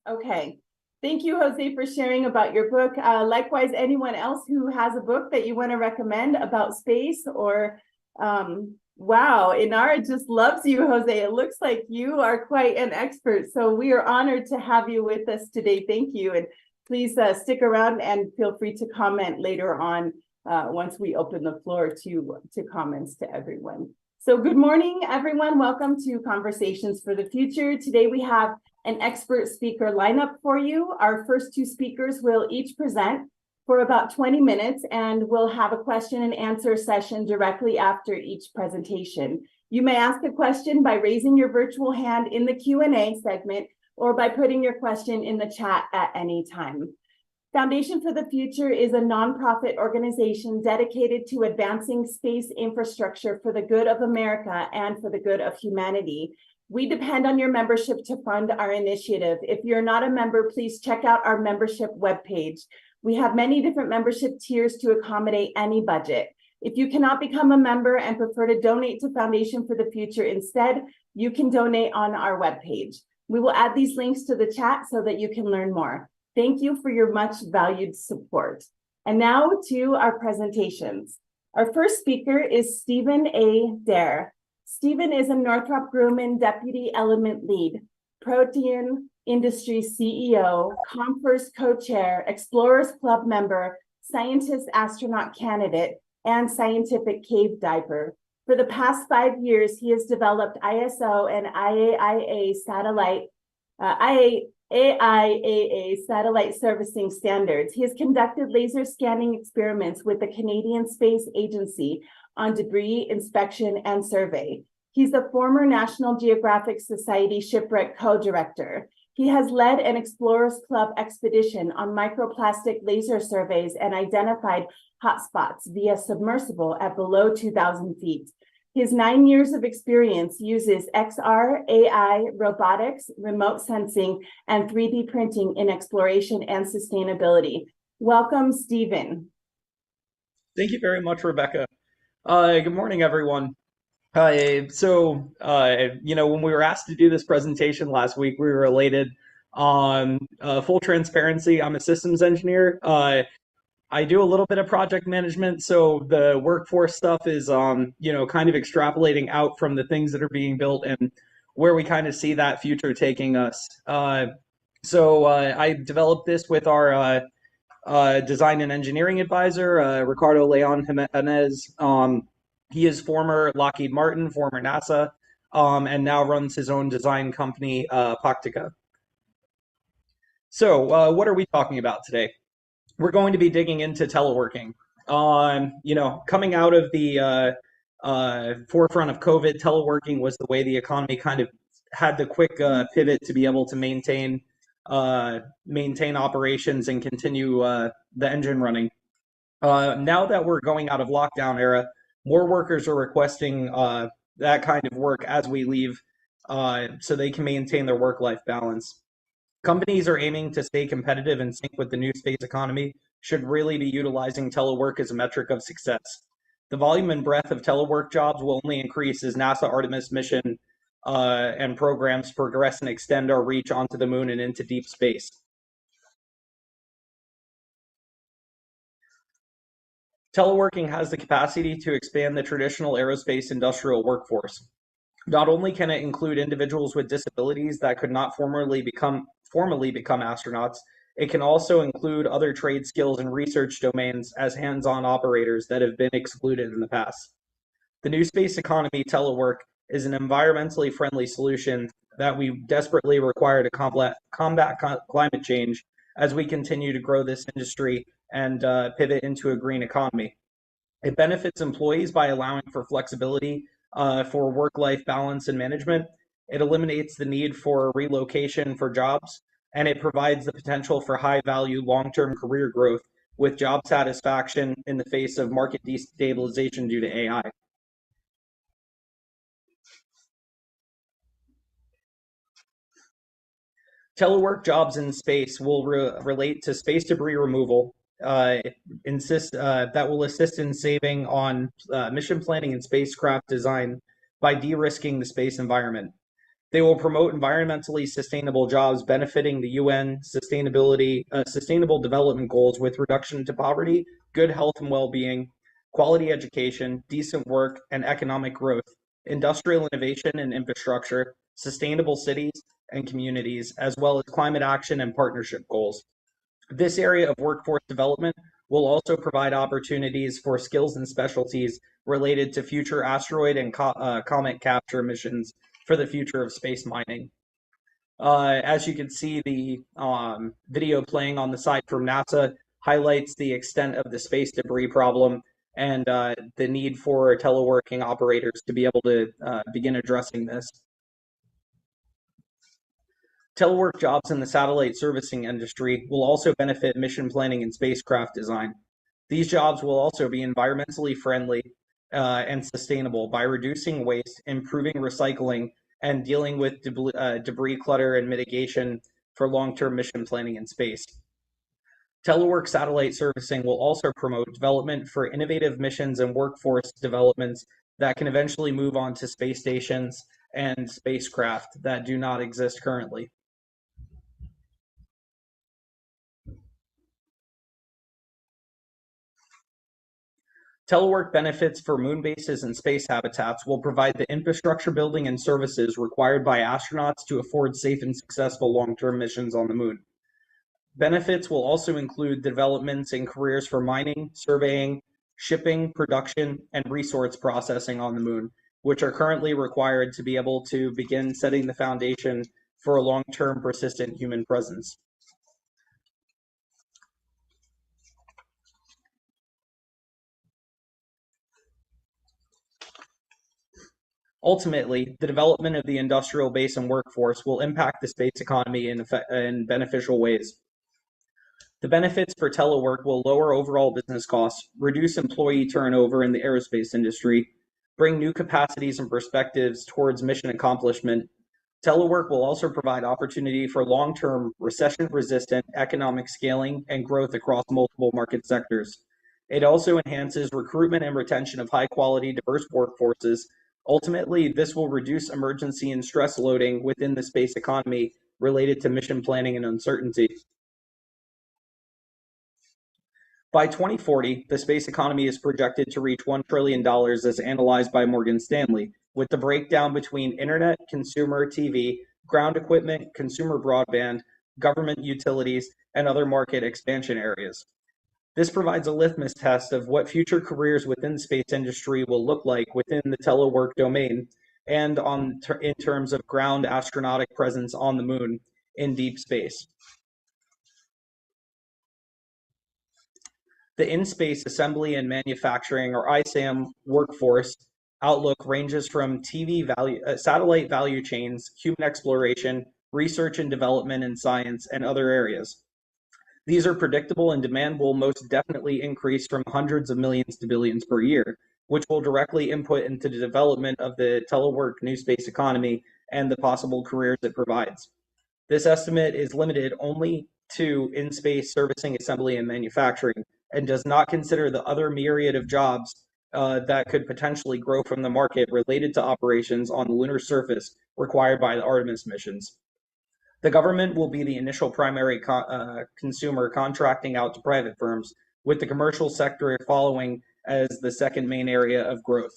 Okay. Thank you, Jose, for sharing about your book. Likewise, anyone else who has a book that you want to recommend about space or, wow, Inara just loves you, Jose. It looks like you are quite an expert. So we are honored to have you with us today. Thank you. And please stick around and feel free to comment later on once we open the floor to comments to everyone. So good morning, everyone. Welcome to Conversations for the Future. Today we have an expert speaker lineup for you. Our first two speakers will each present for about 20 minutes, and we'll have a question and answer session directly after each presentation. You may ask a question by raising your virtual hand in the Q&A segment or by putting your question in the chat at any time. Foundation for the Future is a nonprofit organization dedicated to advancing space infrastructure for the good of America and for the good of humanity. We depend on your membership to fund our initiative. If you're not a member, please check out our membership webpage. We have many different membership tiers to accommodate any budget. If you cannot become a member and prefer to donate to Foundation for the Future instead, you can donate on our webpage. We will add these links to the chat so that you can learn more. Thank you for your much valued support. And now to our presentations. Our first speaker is Stephen A. Dare. Stephen is a Northrop Grumman Deputy Element Lead, Protean Industries CEO, ComFirst Co-Chair, Explorers Club member, Scientist Astronaut Candidate, and Scientific Cave Diver. For the past 5 years, he has developed ISO and IAIA satellite servicing standards. He has conducted laser scanning experiments with the Canadian Space Agency on debris inspection and survey. He's a former National Geographic Society shipwreck co-director. He has led an Explorers Club expedition on microplastic laser surveys and identified hotspots via submersible at below 2,000 feet. His 9 years of experience uses XR, AI, robotics, remote sensing, and 3D printing in exploration and sustainability. Welcome, Stephen. Thank you very much, Rebecca. Good morning, everyone. When we were asked to do this presentation last week, we were elated. Full transparency, I'm a systems engineer. I do a little bit of project management, so the workforce stuff is, kind of extrapolating out from the things that are being built and where we kind of see that future taking us. I developed this with our design and engineering advisor, Ricardo Leon Jimenez. He is former Lockheed Martin, former NASA, and now runs his own design company, Pactica. So what are we talking about today? We're going to be digging into teleworking. Coming out of the forefront of COVID, teleworking was the way the economy kind of had the quick pivot to be able to maintain operations and continue the engine running. Now that we're going out of lockdown era, more workers are requesting that kind of work as we leave so they can maintain their work-life balance. Companies are aiming to stay competitive and sync with the new space economy, should really be utilizing telework as a metric of success. The volume and breadth of telework jobs will only increase as NASA Artemis mission and programs progress and extend our reach onto the moon and into deep space. Teleworking has the capacity to expand the traditional aerospace industrial workforce. Not only can it include individuals with disabilities that could not formally become astronauts, it can also include other trade skills and research domains as hands-on operators that have been excluded in the past. The new space economy, telework, is an environmentally friendly solution that we desperately require to combat climate change as we continue to grow this industry and pivot into a green economy. It benefits employees by allowing for flexibility for work-life balance and management. It eliminates the need for relocation for jobs, and it provides the potential for high-value, long-term career growth with job satisfaction in the face of market destabilization due to AI. Telework jobs in space will relate to space debris removal, that will assist in saving on mission planning and spacecraft design by de-risking the space environment. They will promote environmentally sustainable jobs benefiting the UN Sustainable Development Goals with reduction to poverty, good health and well-being, quality education, decent work, and economic growth, industrial innovation and infrastructure, sustainable cities and communities, as well as climate action and partnership goals. This area of workforce development will also provide opportunities for skills and specialties related to future asteroid and comet capture missions for the future of space mining. As you can see, the video playing on the side from NASA highlights the extent of the space debris problem and the need for teleworking operators to be able to begin addressing this. Telework jobs in the satellite servicing industry will also benefit mission planning and spacecraft design. These jobs will also be environmentally friendly and sustainable by reducing waste, improving recycling, and dealing with debris clutter and mitigation for long-term mission planning in space. Telework satellite servicing will also promote development for innovative missions and workforce developments that can eventually move on to space stations and spacecraft that do not exist currently. Telework benefits for moon bases and space habitats will provide the infrastructure building and services required by astronauts to afford safe and successful long-term missions on the moon. Benefits will also include developments in careers for mining, surveying, shipping, production, and resource processing on the moon, which are currently required to be able to begin setting the foundation for a long-term persistent human presence. Ultimately, the development of the industrial base and workforce will impact the space economy in beneficial ways. The benefits for telework will lower overall business costs, reduce employee turnover in the aerospace industry, bring new capacities and perspectives towards mission accomplishment. Telework will also provide opportunity for long-term, recession-resistant economic scaling and growth across multiple market sectors. It also enhances recruitment and retention of high-quality, diverse workforces. Ultimately, this will reduce emergency and stress loading within the space economy related to mission planning and uncertainty. By 2040, the space economy is projected to reach $1 trillion as analyzed by Morgan Stanley, with the breakdown between internet, consumer TV, ground equipment, consumer broadband, government utilities, and other market expansion areas. This provides a litmus test of what future careers within the space industry will look like within the telework domain and in terms of ground astronautic presence on the moon in deep space. The in-space assembly and manufacturing, or ISAM, workforce outlook ranges from satellite value chains, human exploration, research and development in science, and other areas. These are predictable and demand will most definitely increase from hundreds of millions to billions per year, which will directly input into the development of the telework new space economy and the possible careers it provides. This estimate is limited only to in-space servicing, assembly, and manufacturing, and does not consider the other myriad of jobs that could potentially grow from the market related to operations on the lunar surface required by the Artemis missions. The government will be the initial primary consumer contracting out to private firms, with the commercial sector following as the second main area of growth.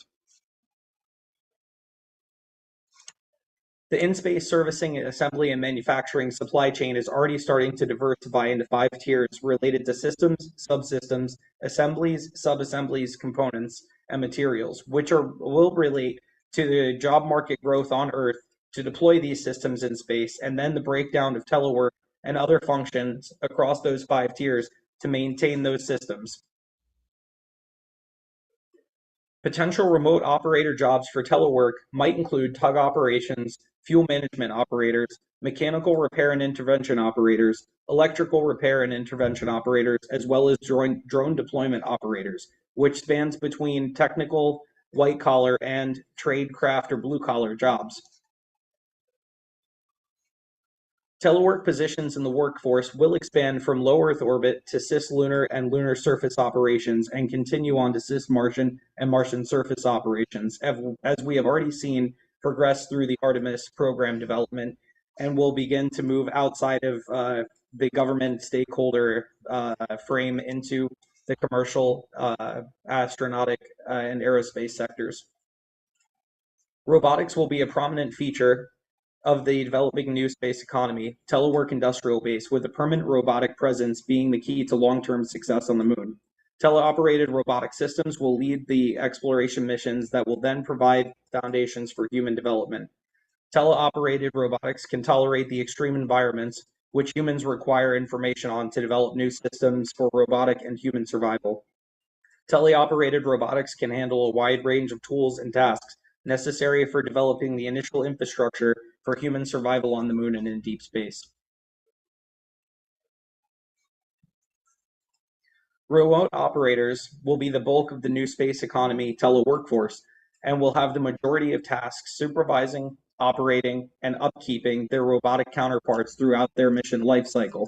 The in-space servicing, assembly, and manufacturing supply chain is already starting to diversify into 5 tiers related to systems, subsystems, assemblies, subassemblies, components, and materials, which will relate to the job market growth on Earth to deploy these systems in space, and then the breakdown of telework and other functions across those 5 tiers to maintain those systems. Potential remote operator jobs for telework might include tug operations, fuel management operators, mechanical repair and intervention operators, electrical repair and intervention operators, as well as drone deployment operators, which spans between technical, white-collar, and trade craft or blue-collar jobs. Telework positions in the workforce will expand from low Earth orbit to cislunar and lunar surface operations and continue on to cis-Martian and Martian surface operations, as we have already seen progress through the Artemis program development and will begin to move outside of the government stakeholder frame into the commercial, astronautic, and aerospace sectors. Robotics will be a prominent feature of the developing new space economy, telework industrial base, with a permanent robotic presence being the key to long-term success on the moon. Teleoperated robotic systems will lead the exploration missions that will then provide foundations for human development. Teleoperated robotics can tolerate the extreme environments which humans require information on to develop new systems for robotic and human survival. Teleoperated robotics can handle a wide range of tools and tasks necessary for developing the initial infrastructure for human survival on the moon and in deep space. Remote operators will be the bulk of the new space economy teleworkforce and will have the majority of tasks supervising, operating, and upkeeping their robotic counterparts throughout their mission lifecycle,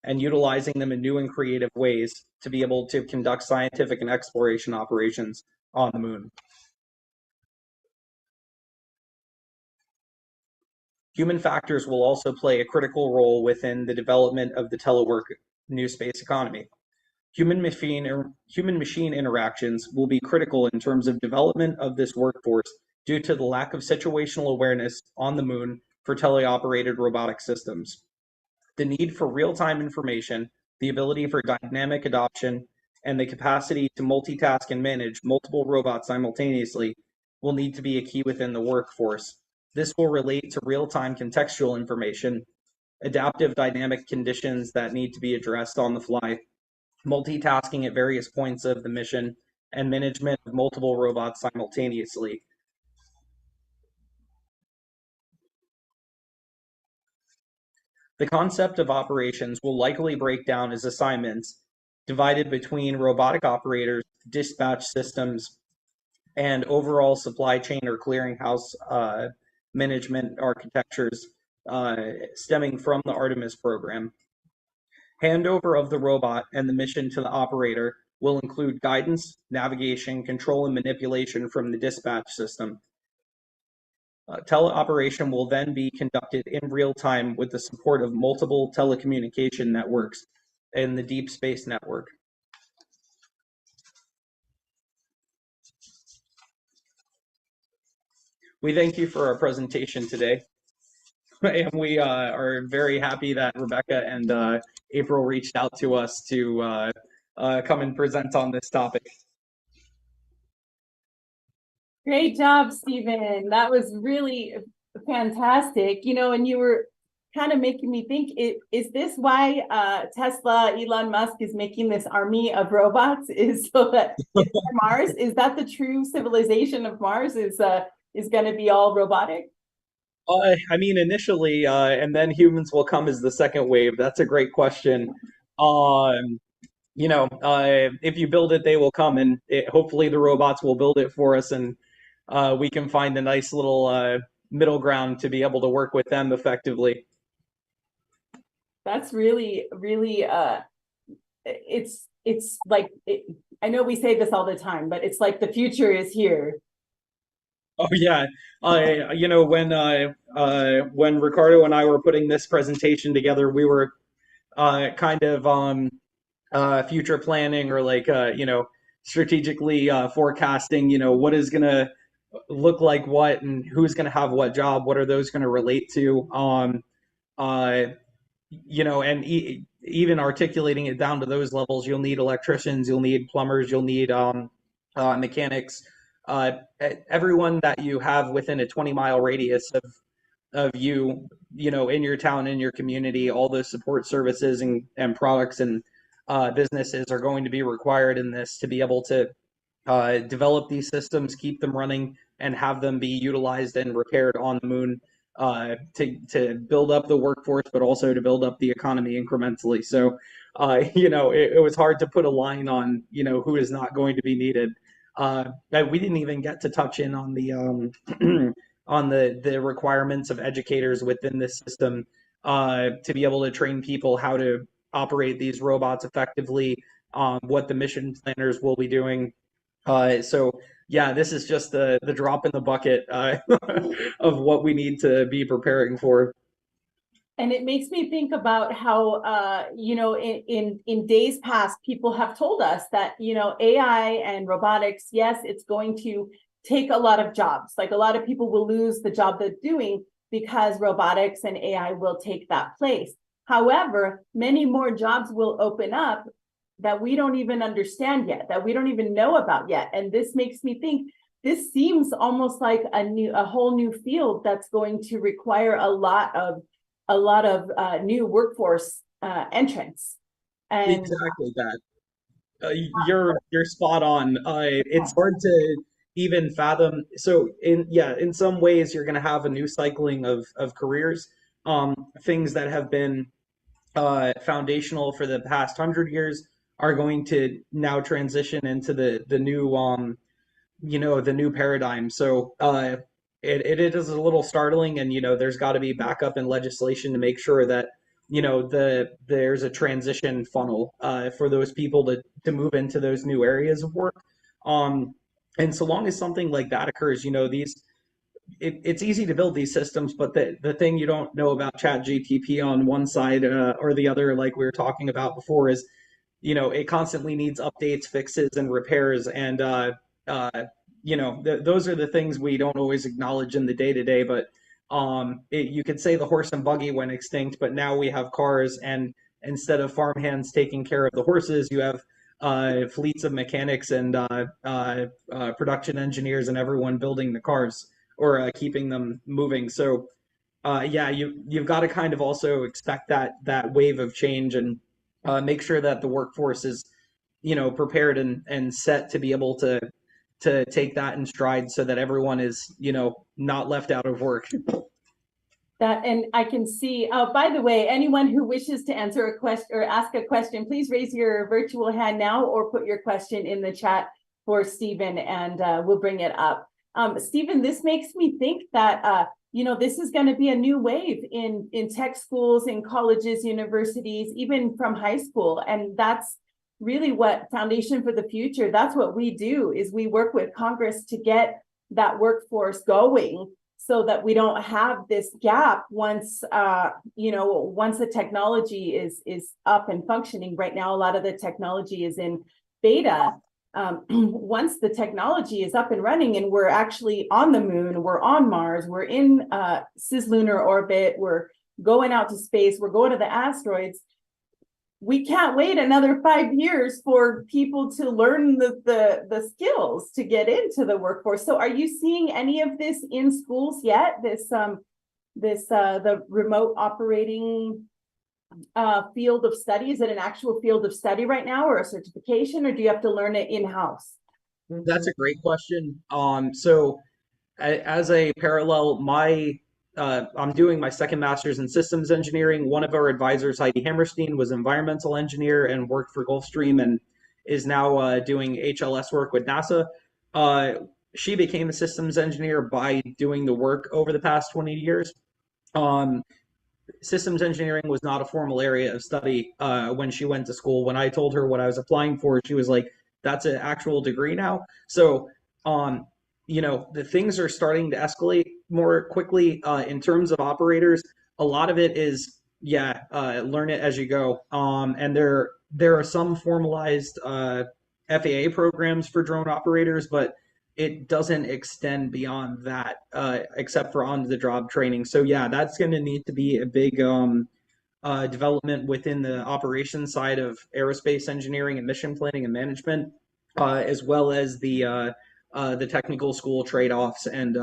and utilizing them in new and creative ways to be able to conduct scientific and exploration operations on the moon. Human factors will also play a critical role within the development of the telework new space economy. Human-machine interactions will be critical in terms of development of this workforce due to the lack of situational awareness on the moon for teleoperated robotic systems. The need for real-time information, the ability for dynamic adoption, and the capacity to multitask and manage multiple robots simultaneously will need to be a key within the workforce. This will relate to real-time contextual information, adaptive dynamic conditions that need to be addressed on the fly, multitasking at various points of the mission, and management of multiple robots simultaneously. The concept of operations will likely break down as assignments divided between robotic operators, dispatch systems, and overall supply chain or clearinghouse management architectures stemming from the Artemis program. Handover of the robot and the mission to the operator will include guidance, navigation, control, and manipulation from the dispatch system. Teleoperation will then be conducted in real time with the support of multiple telecommunication networks in the deep space network. We thank you for our presentation today. And we are very happy that Rebecca and April reached out to us to come and present on this topic. Great job, Stephen. That was really fantastic. You know, and you were kind of making me think, is this why Tesla, Elon Musk is making this army of robots, is so that Mars, is that the true civilization of Mars is going to be all robotic? I mean, initially, and then humans will come as the second wave. That's a great question. You know, if you build it, they will come, and hopefully the robots will build it for us, and we can find a nice little middle ground to be able to work with them effectively. That's really, really, it's like, I know we say this all the time, but it's like the future is here. Oh yeah, you know, when Ricardo and I were putting this presentation together, we were kind of future planning, or like you know, strategically forecasting, you know, what is gonna look like what, and who's gonna have what job, what are those gonna relate to, you know, and even articulating it down to those levels. You'll need electricians, you'll need plumbers, you'll need mechanics. Everyone that you have within a 20-mile radius of you know, in your town, in your community, all the support services and products and businesses are going to be required in this to be able to develop these systems, keep them running, and have them be utilized and repaired on the moon to build up the workforce, but also to build up the economy incrementally. So, you know, it was hard to put a line on, you know, who is not going to be needed. We didn't even get to touch in on the on the requirements of educators within this system to be able to train people how to operate these robots effectively, what the mission planners will be doing. So yeah, this is just the drop in the bucket of what we need to be preparing for. And it makes me think about how, in days past, people have told us that, AI and robotics, yes, it's going to take a lot of jobs. Like a lot of people will lose the job they're doing because robotics and AI will take that place. However, many more jobs will open up that we don't even understand yet, that we don't even know about yet. And this makes me think this seems almost like a whole new field that's going to require a lot of new workforce entrants. And Exactly that. You're spot on. It's hard to even fathom. So in some ways you're going to have a new cycling of careers. Things that have been foundational for the past 100 years are going to now transition into the new the new paradigm. So it is a little startling, and there's got to be backup in legislation to make sure that there's a transition funnel for those people to move into those new areas of work. And so long as something like that occurs, it's easy to build these systems, but the thing you don't know about Chat GTP on one side or the other, like we were talking about before, is it constantly needs updates, fixes, and repairs. And uh, those are the things we don't always acknowledge in the day to day. But you could say the horse and buggy went extinct, but now we have cars, and instead of farmhands taking care of the horses, you have fleets of mechanics and production engineers and everyone building the cars or keeping them moving. So yeah, you've got to kind of also expect that wave of change and make sure that the workforce is prepared and set to be able to take that in stride so that everyone is not left out of work. that, and I can see, by the way, anyone who wishes to answer a question or ask a question, please raise your virtual hand now or put your question in the chat for Stephen, and we'll bring it up. Stephen, this makes me think that this is going to be a new wave in tech schools, in colleges, universities, even from high school. And that's really what Foundation for the Future, that's what we do, is we work with Congress to get that workforce going so that we don't have this gap once once the technology is up and functioning. Right now, a lot of the technology is in beta. Once the technology is up and running and we're actually on the moon, we're on Mars, we're in cislunar orbit, we're going out to space, we're going to the asteroids, we can't wait another 5 years for people to learn the skills to get into the workforce. So are you seeing any of this in schools yet? The remote operating field of study? Is it an actual field of study right now, or a certification, or do you have to learn it in-house? That's a great question. So as a parallel, I'm doing my second master's in systems engineering. One of our advisors, Heidi Hammerstein, was environmental engineer and worked for Gulfstream and is now doing HLS work with NASA. She became a systems engineer by doing the work over the past 20 years. Systems engineering was not a formal area of study when she went to school. When I told her what I was applying for, she was like, "That's an actual degree now." So, the things are starting to escalate more quickly in terms of operators. A lot of it is, learn it as you go. And there are some formalized FAA programs for drone operators, but it doesn't extend beyond that, except for on the job training. So yeah, that's going to need to be a big development within the operations side of aerospace engineering and mission planning and management, as well as the technical school trade-offs and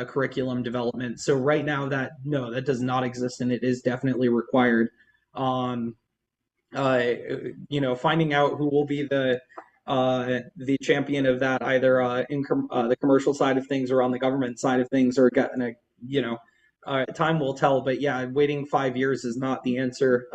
curriculum development. So right now, that does not exist, and it is definitely required. Finding out who will be the champion of that, either in the commercial side of things or on the government side of things, or time will tell. But yeah, waiting 5 years is not the answer.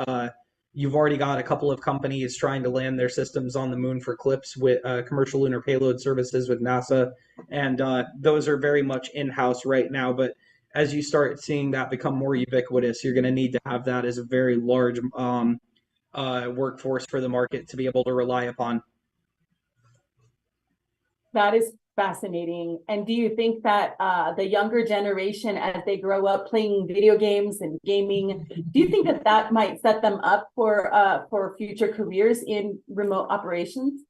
You've already got a couple of companies trying to land their systems on the moon for CLPS with commercial lunar payload services with NASA, and those are very much in-house right now. But as you start seeing that become more ubiquitous, you're going to need to have that as a very large workforce for the market to be able to rely upon. That is fascinating. And do you think that the younger generation, as they grow up playing video games and gaming, do you think that that might set them up for future careers in remote operations?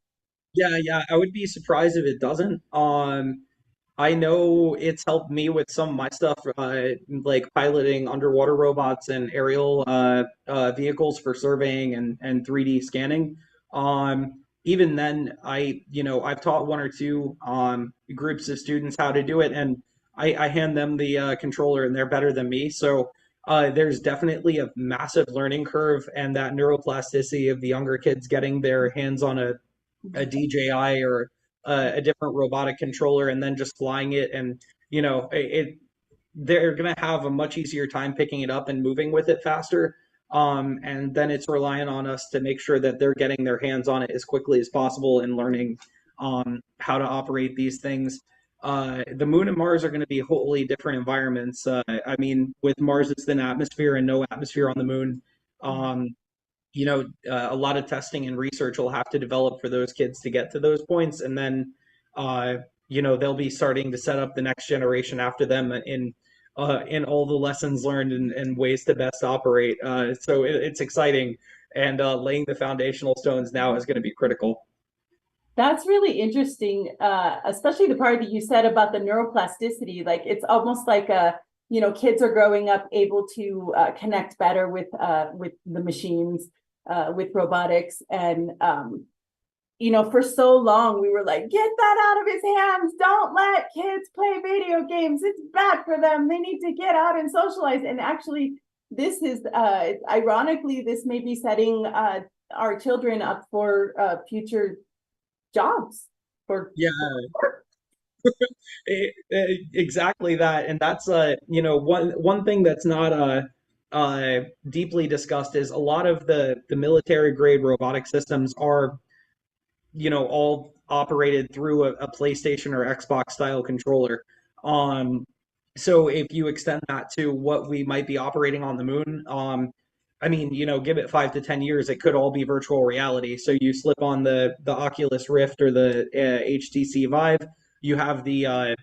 Yeah, I would be surprised if it doesn't. I know it's helped me with some of my stuff, like piloting underwater robots and aerial vehicles for surveying and 3D scanning. Even then, I've taught one or two groups of students how to do it, and I hand them the controller, and they're better than me. So there's definitely a massive learning curve, and that neuroplasticity of the younger kids getting their hands on a DJI or a different robotic controller and then just flying it, and they're going to have a much easier time picking it up and moving with it faster. And then it's relying on us to make sure that they're getting their hands on it as quickly as possible and learning how to operate these things. The moon and Mars are going to be wholly different environments. I mean, with Mars, it's thin atmosphere and no atmosphere on the moon. Um, a lot of testing and research will have to develop for those kids to get to those points, and then, they'll be starting to set up the next generation after them in all the lessons learned and ways to best operate. So it's exciting, and laying the foundational stones now is going to be critical. That's really interesting, especially the part that you said about the neuroplasticity. Like it's almost like kids are growing up able to connect better with the machines, with robotics, and for so long we were like, get that out of his hands! Don't let kids play video games. It's bad for them. They need to get out and socialize. And actually, this is ironically, this may be setting our children up for future jobs for Yeah, exactly that, and that's one thing that's not deeply discussed is a lot of the military grade robotic systems are all operated through a PlayStation or Xbox style controller. Um, so if you extend that to what we might be operating on the moon, I mean, give it 5 to 10 years, it could all be virtual reality. So you slip on the Oculus Rift or the HTC Vive, you have the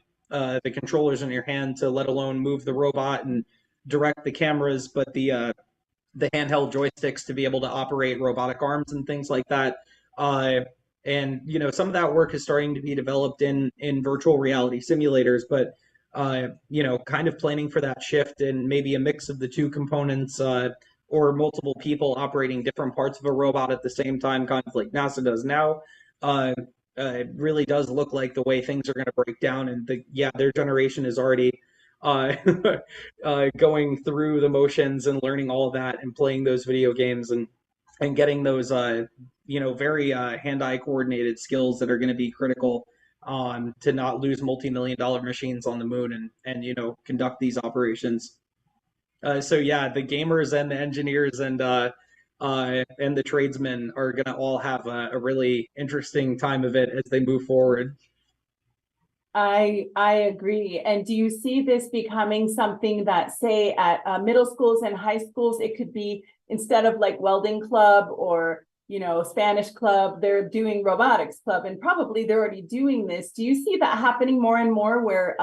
controllers in your hand to let alone move the robot and direct the cameras, but the handheld joysticks to be able to operate robotic arms and things like that. Uh, and some of that work is starting to be developed in virtual reality simulators, but kind of planning for that shift and maybe a mix of the two components, or multiple people operating different parts of a robot at the same time, kind of like NASA does now. It really does look like the way things are going to break down, and their generation is already uh, going through the motions and learning all of that and playing those video games and getting those very hand-eye coordinated skills that are going to be critical to not lose multi-million-dollar machines on the moon and conduct these operations. So yeah, the gamers and the engineers and the tradesmen are going to all have a really interesting time of it as they move forward. I agree. And do you see this becoming something that, say, at middle schools and high schools, it could be instead of like welding club or Spanish club, they're doing robotics club, and probably they're already doing this. Do you see that happening more and more where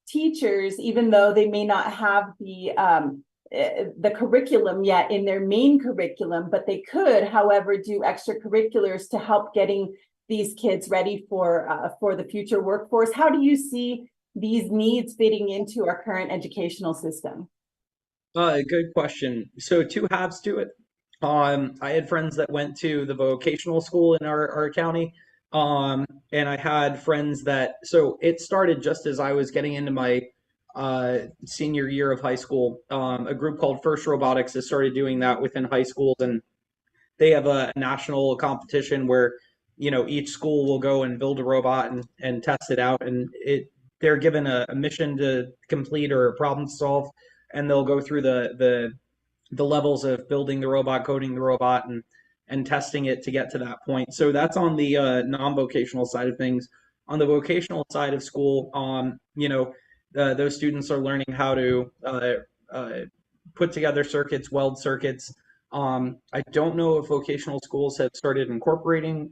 teachers, even though they may not have the curriculum yet in their main curriculum, but they could, however, do extracurriculars to help getting these kids ready for the future workforce? How do you see these needs fitting into our current educational system? Good question. So two halves to it. I had friends that went to the vocational school in our county. And I had friends so it started just as I was getting into my senior year of high school. A group called First Robotics has started doing that within high schools, and they have a national competition where each school will go and build a robot and test it out, and they're given a mission to complete or a problem to solve, and they'll go through the levels of building the robot, coding the robot, and testing it to get to that point. So that's on the non-vocational side of things. On the vocational side of school, those students are learning how to put together circuits, weld circuits. I don't know if vocational schools have started incorporating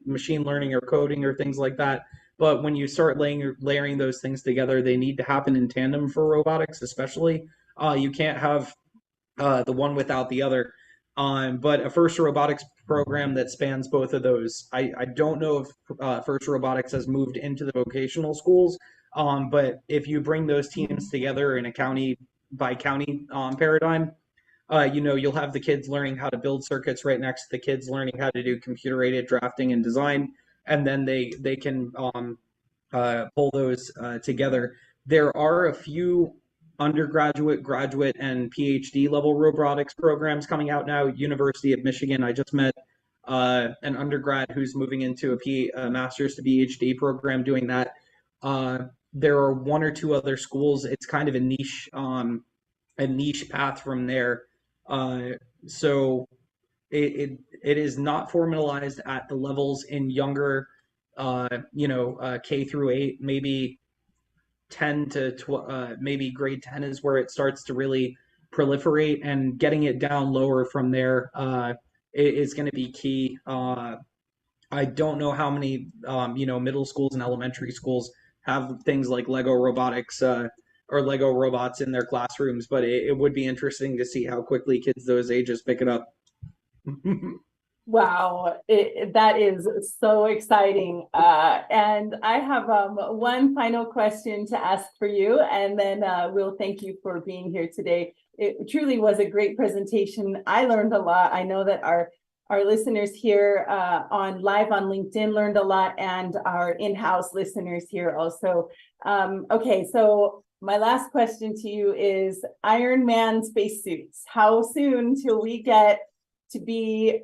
machine learning or coding or things like that, But when you start layering those things together, they need to happen in tandem for robotics, especially. You can't have the one without the other. But a FIRST Robotics program that spans both of those. I don't know if FIRST Robotics has moved into the vocational schools, but if you bring those teams together in a county by county paradigm, you'll have the kids learning how to build circuits right next to the kids learning how to do computer aided drafting and design, and then they can pull those together. There are a few undergraduate, graduate, and PhD level robotics programs coming out now. University of Michigan, I just met an undergrad who's moving into a master's to PhD program doing that. There are one or two other schools. It's kind of a niche path from there. So it is not formalized at the levels in younger, K through 8, maybe 10 to maybe grade 10 is where it starts to really proliferate, and getting it down lower from there is going to be key. I don't know how many, middle schools and elementary schools have things like Lego robotics or Lego robots in their classrooms, but it would be interesting to see how quickly kids those ages pick it up. Wow, that is so exciting. And I have one final question to ask for you, and then we'll thank you for being here today. It truly was a great presentation. I learned a lot. I know that our listeners here on live on LinkedIn learned a lot, and our in-house listeners here also. Okay, so my last question to you is Iron Man spacesuits. How soon till we get to be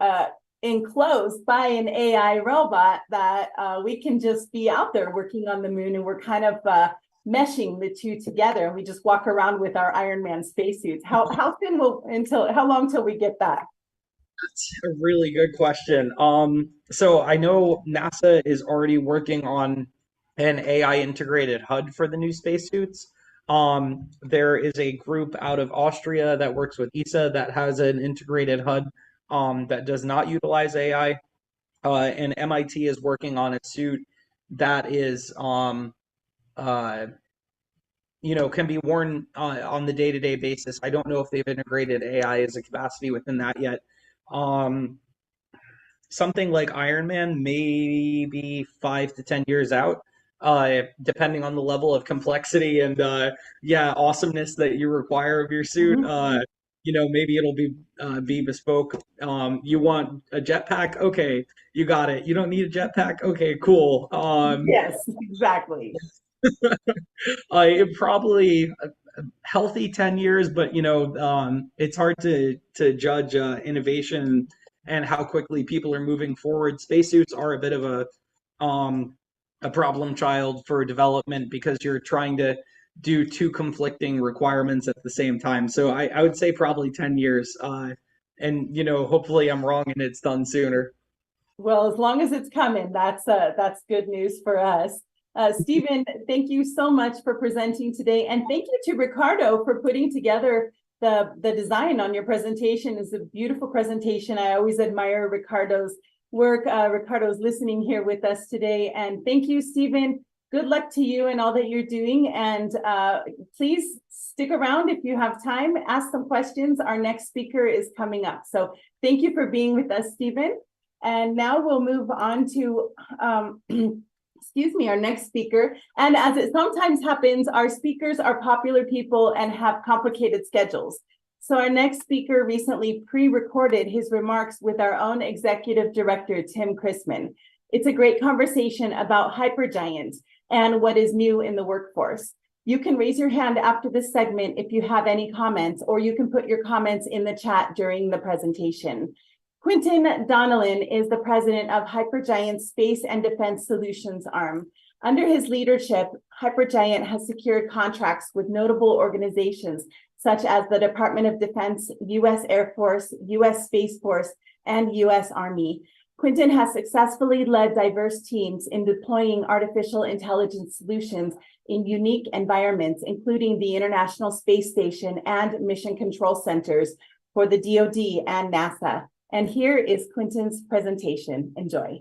enclosed by an AI robot that we can just be out there working on the moon, and we're kind of meshing the two together, and we just walk around with our Iron Man spacesuits? How long till we get that? That's a really good question. So I know NASA is already working on an AI integrated HUD for the new spacesuits. There is a group out of Austria that works with ESA that has an integrated HUD that does not utilize AI. And MIT is working on a suit that is, can be worn on the day-to-day basis. I don't know if they've integrated AI as a capacity within that yet. Something like Iron Man, maybe 5 to 10 years out, depending on the level of complexity and awesomeness that you require of your suit. Maybe it'll be bespoke. You want a jetpack? Okay, you got it. You don't need a jetpack? Okay, cool. Yes, exactly. It probably a healthy 10 years, but it's hard to judge innovation and how quickly people are moving forward. Spacesuits are a bit of a problem child for development because you're trying to do two conflicting requirements at the same time. So I would say probably 10 years. And hopefully I'm wrong and it's done sooner. Well, as long as it's coming, that's good news for us. Stephen, thank you so much for presenting today, and thank you to Ricardo for putting together the design on your presentation. It's a beautiful presentation. I always admire Ricardo's work. Ricardo's listening here with us today, and thank you, Stephen. Good luck to you and all that you're doing, and please stick around if you have time. Ask some questions. Our next speaker is coming up. So thank you for being with us, Stephen. And now we'll move on to our next speaker. And as it sometimes happens, our speakers are popular people and have complicated schedules. So our next speaker recently pre-recorded his remarks with our own executive director, Tim Chrisman. It's a great conversation about Hypergiant and what is new in the workforce. You can raise your hand after this segment if you have any comments, or you can put your comments in the chat during the presentation. Quintin Donnellan is the president of Hypergiant's Space and Defense Solutions arm. Under his leadership, Hypergiant has secured contracts with notable organizations such as the Department of Defense, U.S. Air Force, U.S. Space Force, and U.S. Army. Quintin has successfully led diverse teams in deploying artificial intelligence solutions in unique environments, including the International Space Station and Mission Control Centers for the DoD and NASA. And here is Quintin's presentation. Enjoy.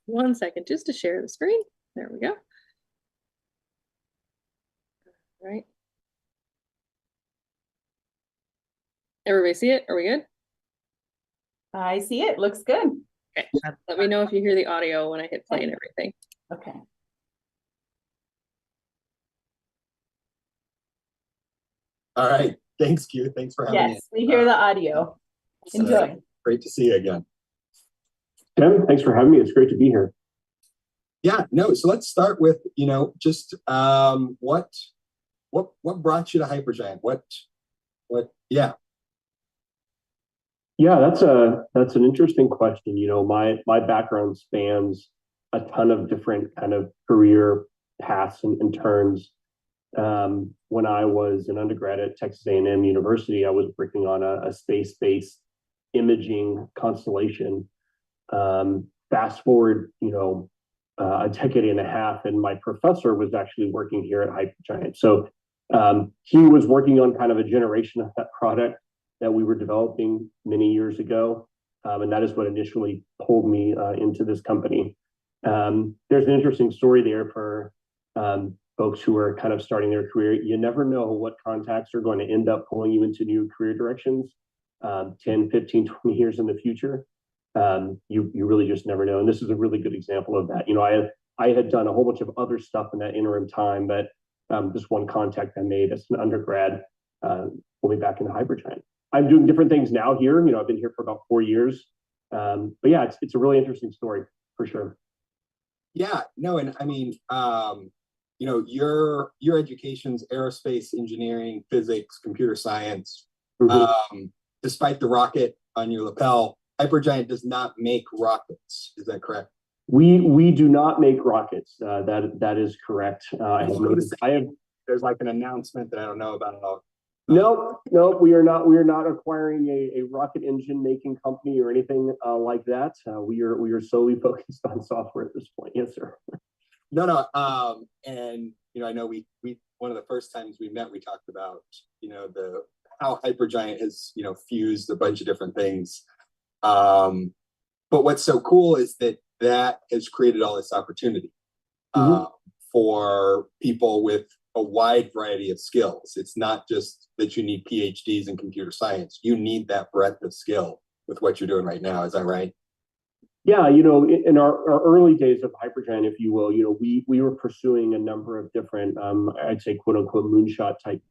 1 second just to share the screen. There we go. All right. Everybody see it? Are we good? I see it. Looks good. Okay. Let me know if you hear the audio when I hit play and everything. Okay. All right. Thanks, Q. Thanks for having me. Yes, we hear the audio. Enjoy. Great to see you again. Tim, thanks for having me. It's great to be here. Yeah, no, so let's start with, just what brought you to Hypergiant? Yeah. Yeah, that's an interesting question. My background spans a ton of different kind of career paths and turns. When I was an undergrad at Texas A&M University, I was working on a space-based imaging constellation. Fast forward, a decade and a half, and my professor was actually working here at Hypergiant. So he was working on kind of a generation of that product that we were developing many years ago, and that is what initially pulled me into this company. There's an interesting story there for folks who are kind of starting their career. You never know what contacts are going to end up pulling you into new career directions 10, 15, 20 years in the future. You really just never know. And this is a really good example of that. I had done a whole bunch of other stuff in that interim time, but this one contact I made as an undergrad pulled me back into Hypergiant. I'm doing different things now here. I've been here for about 4 years. But yeah, it's a really interesting story for sure. Yeah, no, and I mean, your education's aerospace engineering, physics, computer science. Mm-hmm. Despite the rocket on your lapel, Hypergiant does not make rockets. Is that correct? We do not make rockets. That is correct. There's like an announcement that I don't know about at all. No, we are not. We are not acquiring a rocket engine making company or anything like that. We are solely focused on software at this point. Yes, sir. No. And I know we one of the first times we met, we talked about how Hypergiant has fused a bunch of different things. But what's so cool is that has created all this opportunity for people with a wide variety of skills. It's not just that you need PhDs in computer science. You need that breadth of skill with what you're doing right now. Is that right? Yeah, in our early days of Hypergiant, if you will, we were pursuing a number of different, I'd say, quote unquote, moonshot type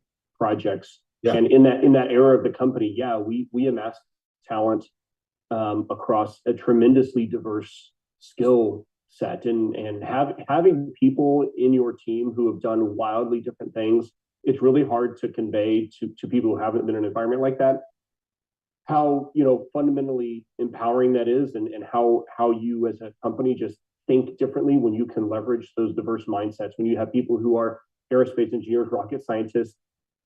projects. Yeah. And in that era of the company, yeah, we amassed talent across a tremendously diverse skill set, and having people in your team who have done wildly different things, it's really hard to convey to people who haven't been in an environment like that how fundamentally empowering that is, and how you as a company just think differently when you can leverage those diverse mindsets, when you have people who are aerospace engineers, rocket scientists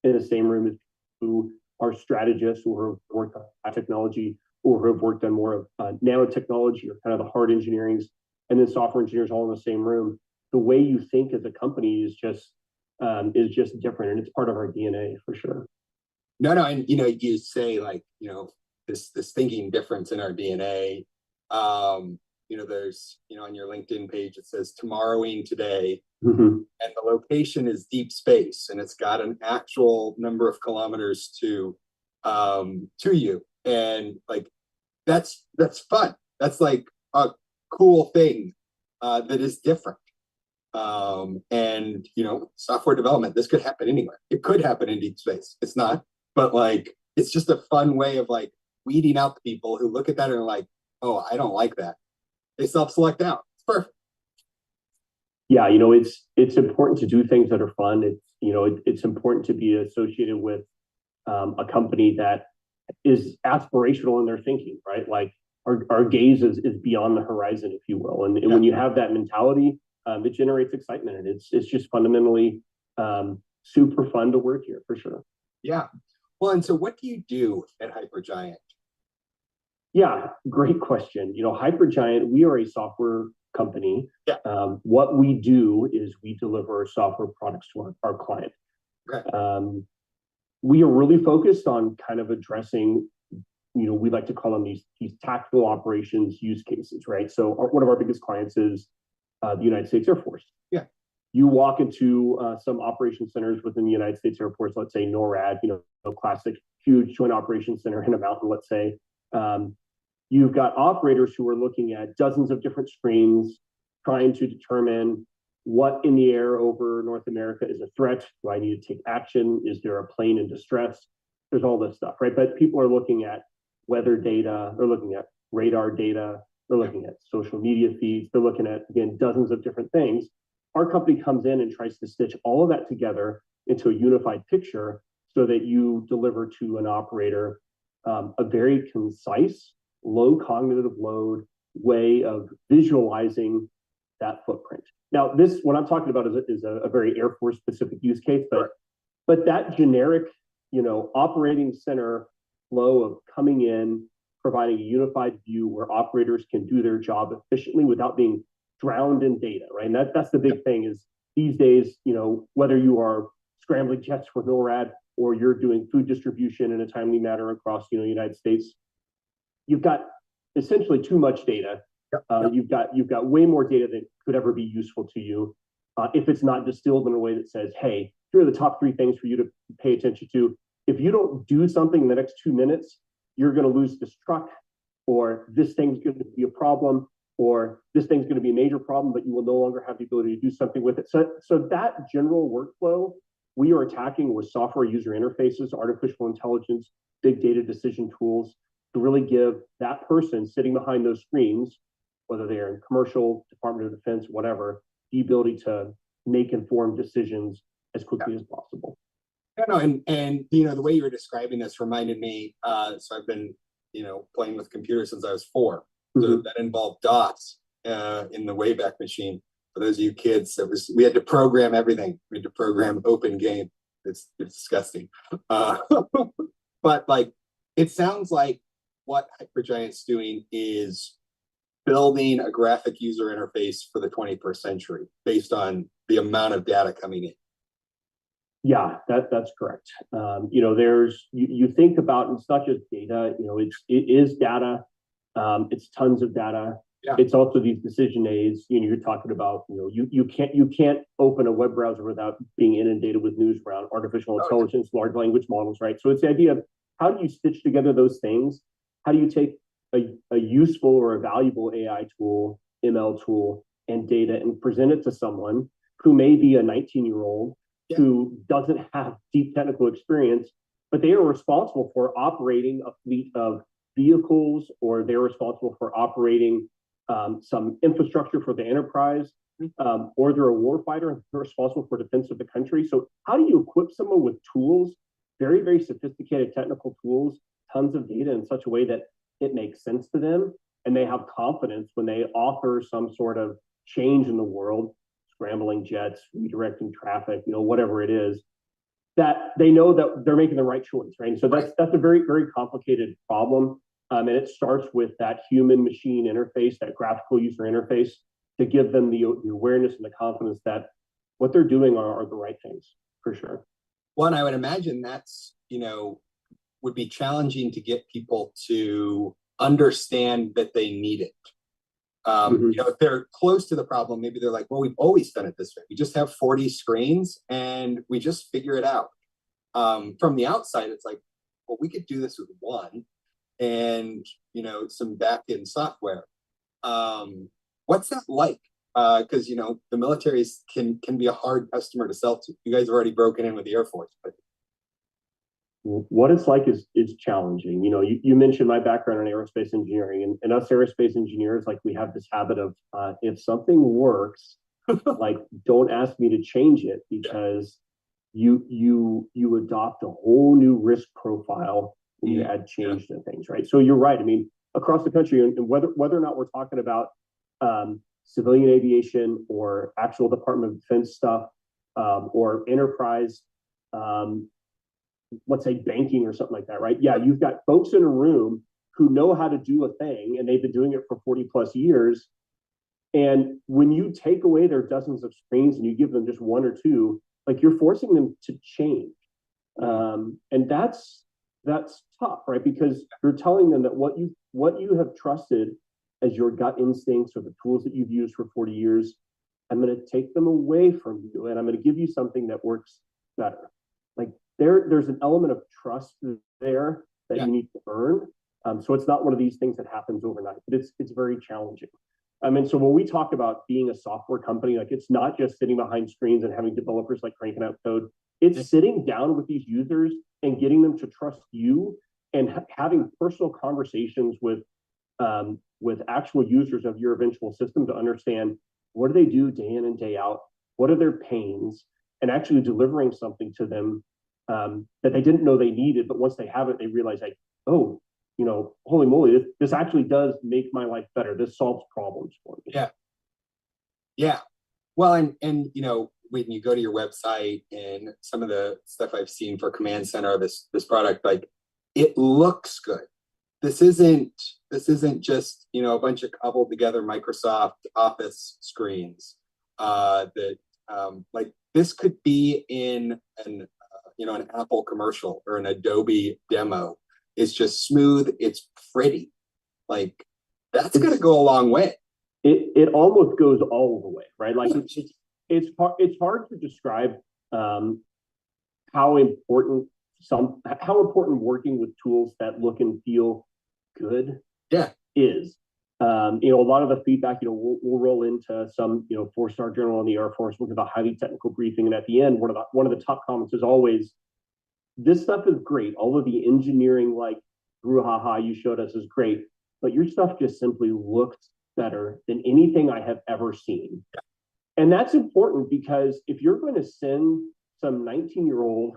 in the same room as who are strategists or who have worked on technology or who have worked on more of nanotechnology or kind of the hard engineerings, and then software engineers all in the same room. The way you think as a company is just different, and it's part of our DNA for sure. No, and you say this thinking difference in our DNA. There's on your LinkedIn page it says tomorrowing today, and the location is deep space, and it's got an actual number of kilometers to you, and that's fun. That's like a cool thing that is different. And software development, this could happen anywhere. It could happen in deep space. It's not, but it's just a fun way of weeding out the people who look at that and are like, oh, I don't like that. They self-select out. It's perfect. Yeah, it's important to do things that are fun. It's important to be associated with a company that is aspirational in their thinking, right? Our gaze is beyond the horizon, if you will. And when you have that mentality, it generates excitement, and it's just fundamentally super fun to work here for sure. Yeah. Well, and so what do you do at Hypergiant? Yeah, great question. Hypergiant, we are a software company. Yeah. What we do is we deliver software products to our client. Okay. We are really focused on kind of addressing we like to call them these tactical operations use cases, right? So one of our biggest clients is the United States Air Force. Yeah. You walk into some operation centers within the United States Air Force, let's say NORAD, classic huge joint operations center in a mountain, let's say. You've got operators who are looking at dozens of different screens, trying to determine what in the air over North America is a threat. Do I need to take action? Is there a plane in distress? There's all this stuff, right? But people are looking at weather data, they're looking at radar data, they're looking at social media feeds, they're looking at, again, dozens of different things. Our company comes in and tries to stitch all of that together into a unified picture so that you deliver to an operator a very concise, low cognitive load way of visualizing that footprint. Now, what I'm talking about is a very Air Force specific use case, but that generic, operating center flow of coming in, providing a unified view where operators can do their job efficiently without being drowned in data, right? And that's the big thing is these days, whether you are scrambling jets for NORAD or you're doing food distribution in a timely manner across, the United States, you've got essentially too much data. You've got way more data than could ever be useful to you if it's not distilled in a way that says, hey, here are the top 3 things for you to pay attention to. If you don't do something in the next 2 minutes, you're going to lose this truck, or this thing's going to be a problem, or this thing's going to be a major problem, but you will no longer have the ability to do something with it. So that general workflow we are attacking with software user interfaces, artificial intelligence, big data decision tools to really give that person sitting behind those screens, whether they're in commercial, Department of Defense, whatever, the ability to make informed decisions as quickly as possible. No, and the way you were describing this reminded me. So I've been playing with computers since I was 4. So that involved DOS in the Wayback Machine. For those of you kids, we had to program everything. We had to program open game. It's disgusting. But it sounds like what Hypergiant's doing is building a graphic user interface for the 21st century based on the amount of data coming in. Yeah, that's correct. You think about, it's not just data, it is data. It's tons of data. Yeah. It's also these decision aids. You're talking about, you can't open a web browser without being inundated with news around artificial intelligence, large language models, right? So it's the idea of how do you stitch together those things? How do you take a useful or a valuable AI tool, ML tool, and data and present it to someone who may be a 19-year-old who doesn't have deep technical experience, but they are responsible for operating a fleet of vehicles, or they're responsible for operating some infrastructure for the enterprise, or they're a warfighter and they're responsible for defense of the country. So how do you equip someone with tools, very, very sophisticated technical tools, tons of data in such a way that it makes sense to them and they have confidence when they author some sort of change in the world, scrambling jets, redirecting traffic, whatever it is, that they know that they're making the right choice, right? And so that's a very, very complicated problem. And it starts with that human-machine interface, that graphical user interface, to give them the awareness and the confidence that what they're doing are the right things, for sure. One, I would imagine that's, would be challenging to get people to understand that they need it. If they're close to the problem, maybe they're like, well, we've always done it this way. We just have 40 screens and we just figure it out. From the outside, it's like, well, we could do this with one and, some back-end software. What's that like? Because, the militaries can be a hard customer to sell to. You guys have already broken in with the Air Force, but what it's like is challenging. You mentioned my background in aerospace engineering, and us aerospace engineers, we have this habit of if something works, don't ask me to change it, because you adopt a whole new risk profile when you add change to things, right? So you're right. I mean, across the country, and whether or not we're talking about civilian aviation or actual Department of Defense stuff, or enterprise, let's say banking or something like that, right? Yeah, you've got folks in a room who know how to do a thing and they've been doing it for 40 plus years. And when you take away their dozens of screens and you give them just one or two, you're forcing them to change. And that's that's tough, right? Because you're telling them that what you have trusted as your gut instincts or the tools that you've used for 40 years, I'm going to take them away from you, and I'm going to give you something that works better. Like there's an element of trust there that you need to earn. So it's not one of these things that happens overnight, but it's very challenging. I mean, so when we talk about being a software company, like it's not just sitting behind screens and having developers like cranking out code. It's sitting down with these users and getting them to trust you and having personal conversations with actual users of your eventual system to understand what do they do day in and day out, what are their pains, and actually delivering something to them that they didn't know they needed, but once they have it, they realize like, oh, you know, holy moly, this actually does make my life better. This solves problems for me. Yeah. Well, and you know, when you go to your website and some of the stuff I've seen for Command Center, this product, like it looks good. This isn't just, you know, a bunch of cobbled together Microsoft Office screens. Like this could be in an Apple commercial or an Adobe demo. It's just smooth. It's pretty. Like that's going to go a long way. It almost goes all the way, right? Like it's hard to describe how important working with tools that look and feel good is. You know, a lot of the feedback, you know, we'll roll into some, you know, 4-star general in the Air Force with a highly technical briefing, and at the end, one of the top comments is always, "This stuff is great. All of the engineering, like brouhaha you showed us, is great, but your stuff just simply looked better than anything I have ever seen." And that's important because if you're going to send some 19-year-old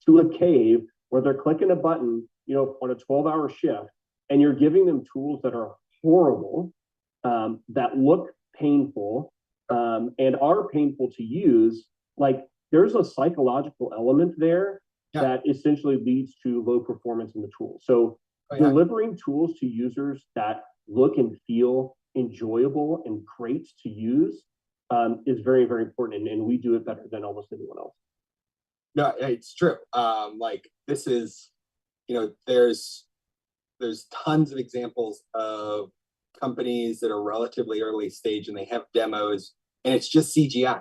to a cave where they're clicking a button, you know, on a 12-hour shift, and you're giving them tools that are horrible, that look painful, and are painful to use, like there's a psychological element there that essentially leads to low performance in the tool. So delivering tools to users that look and feel enjoyable and great to use is very, very important, and we do it better than almost anyone else. No, it's true. Like this is, you know, there's tons of examples of companies that are relatively early stage and they have demos and it's just CGI.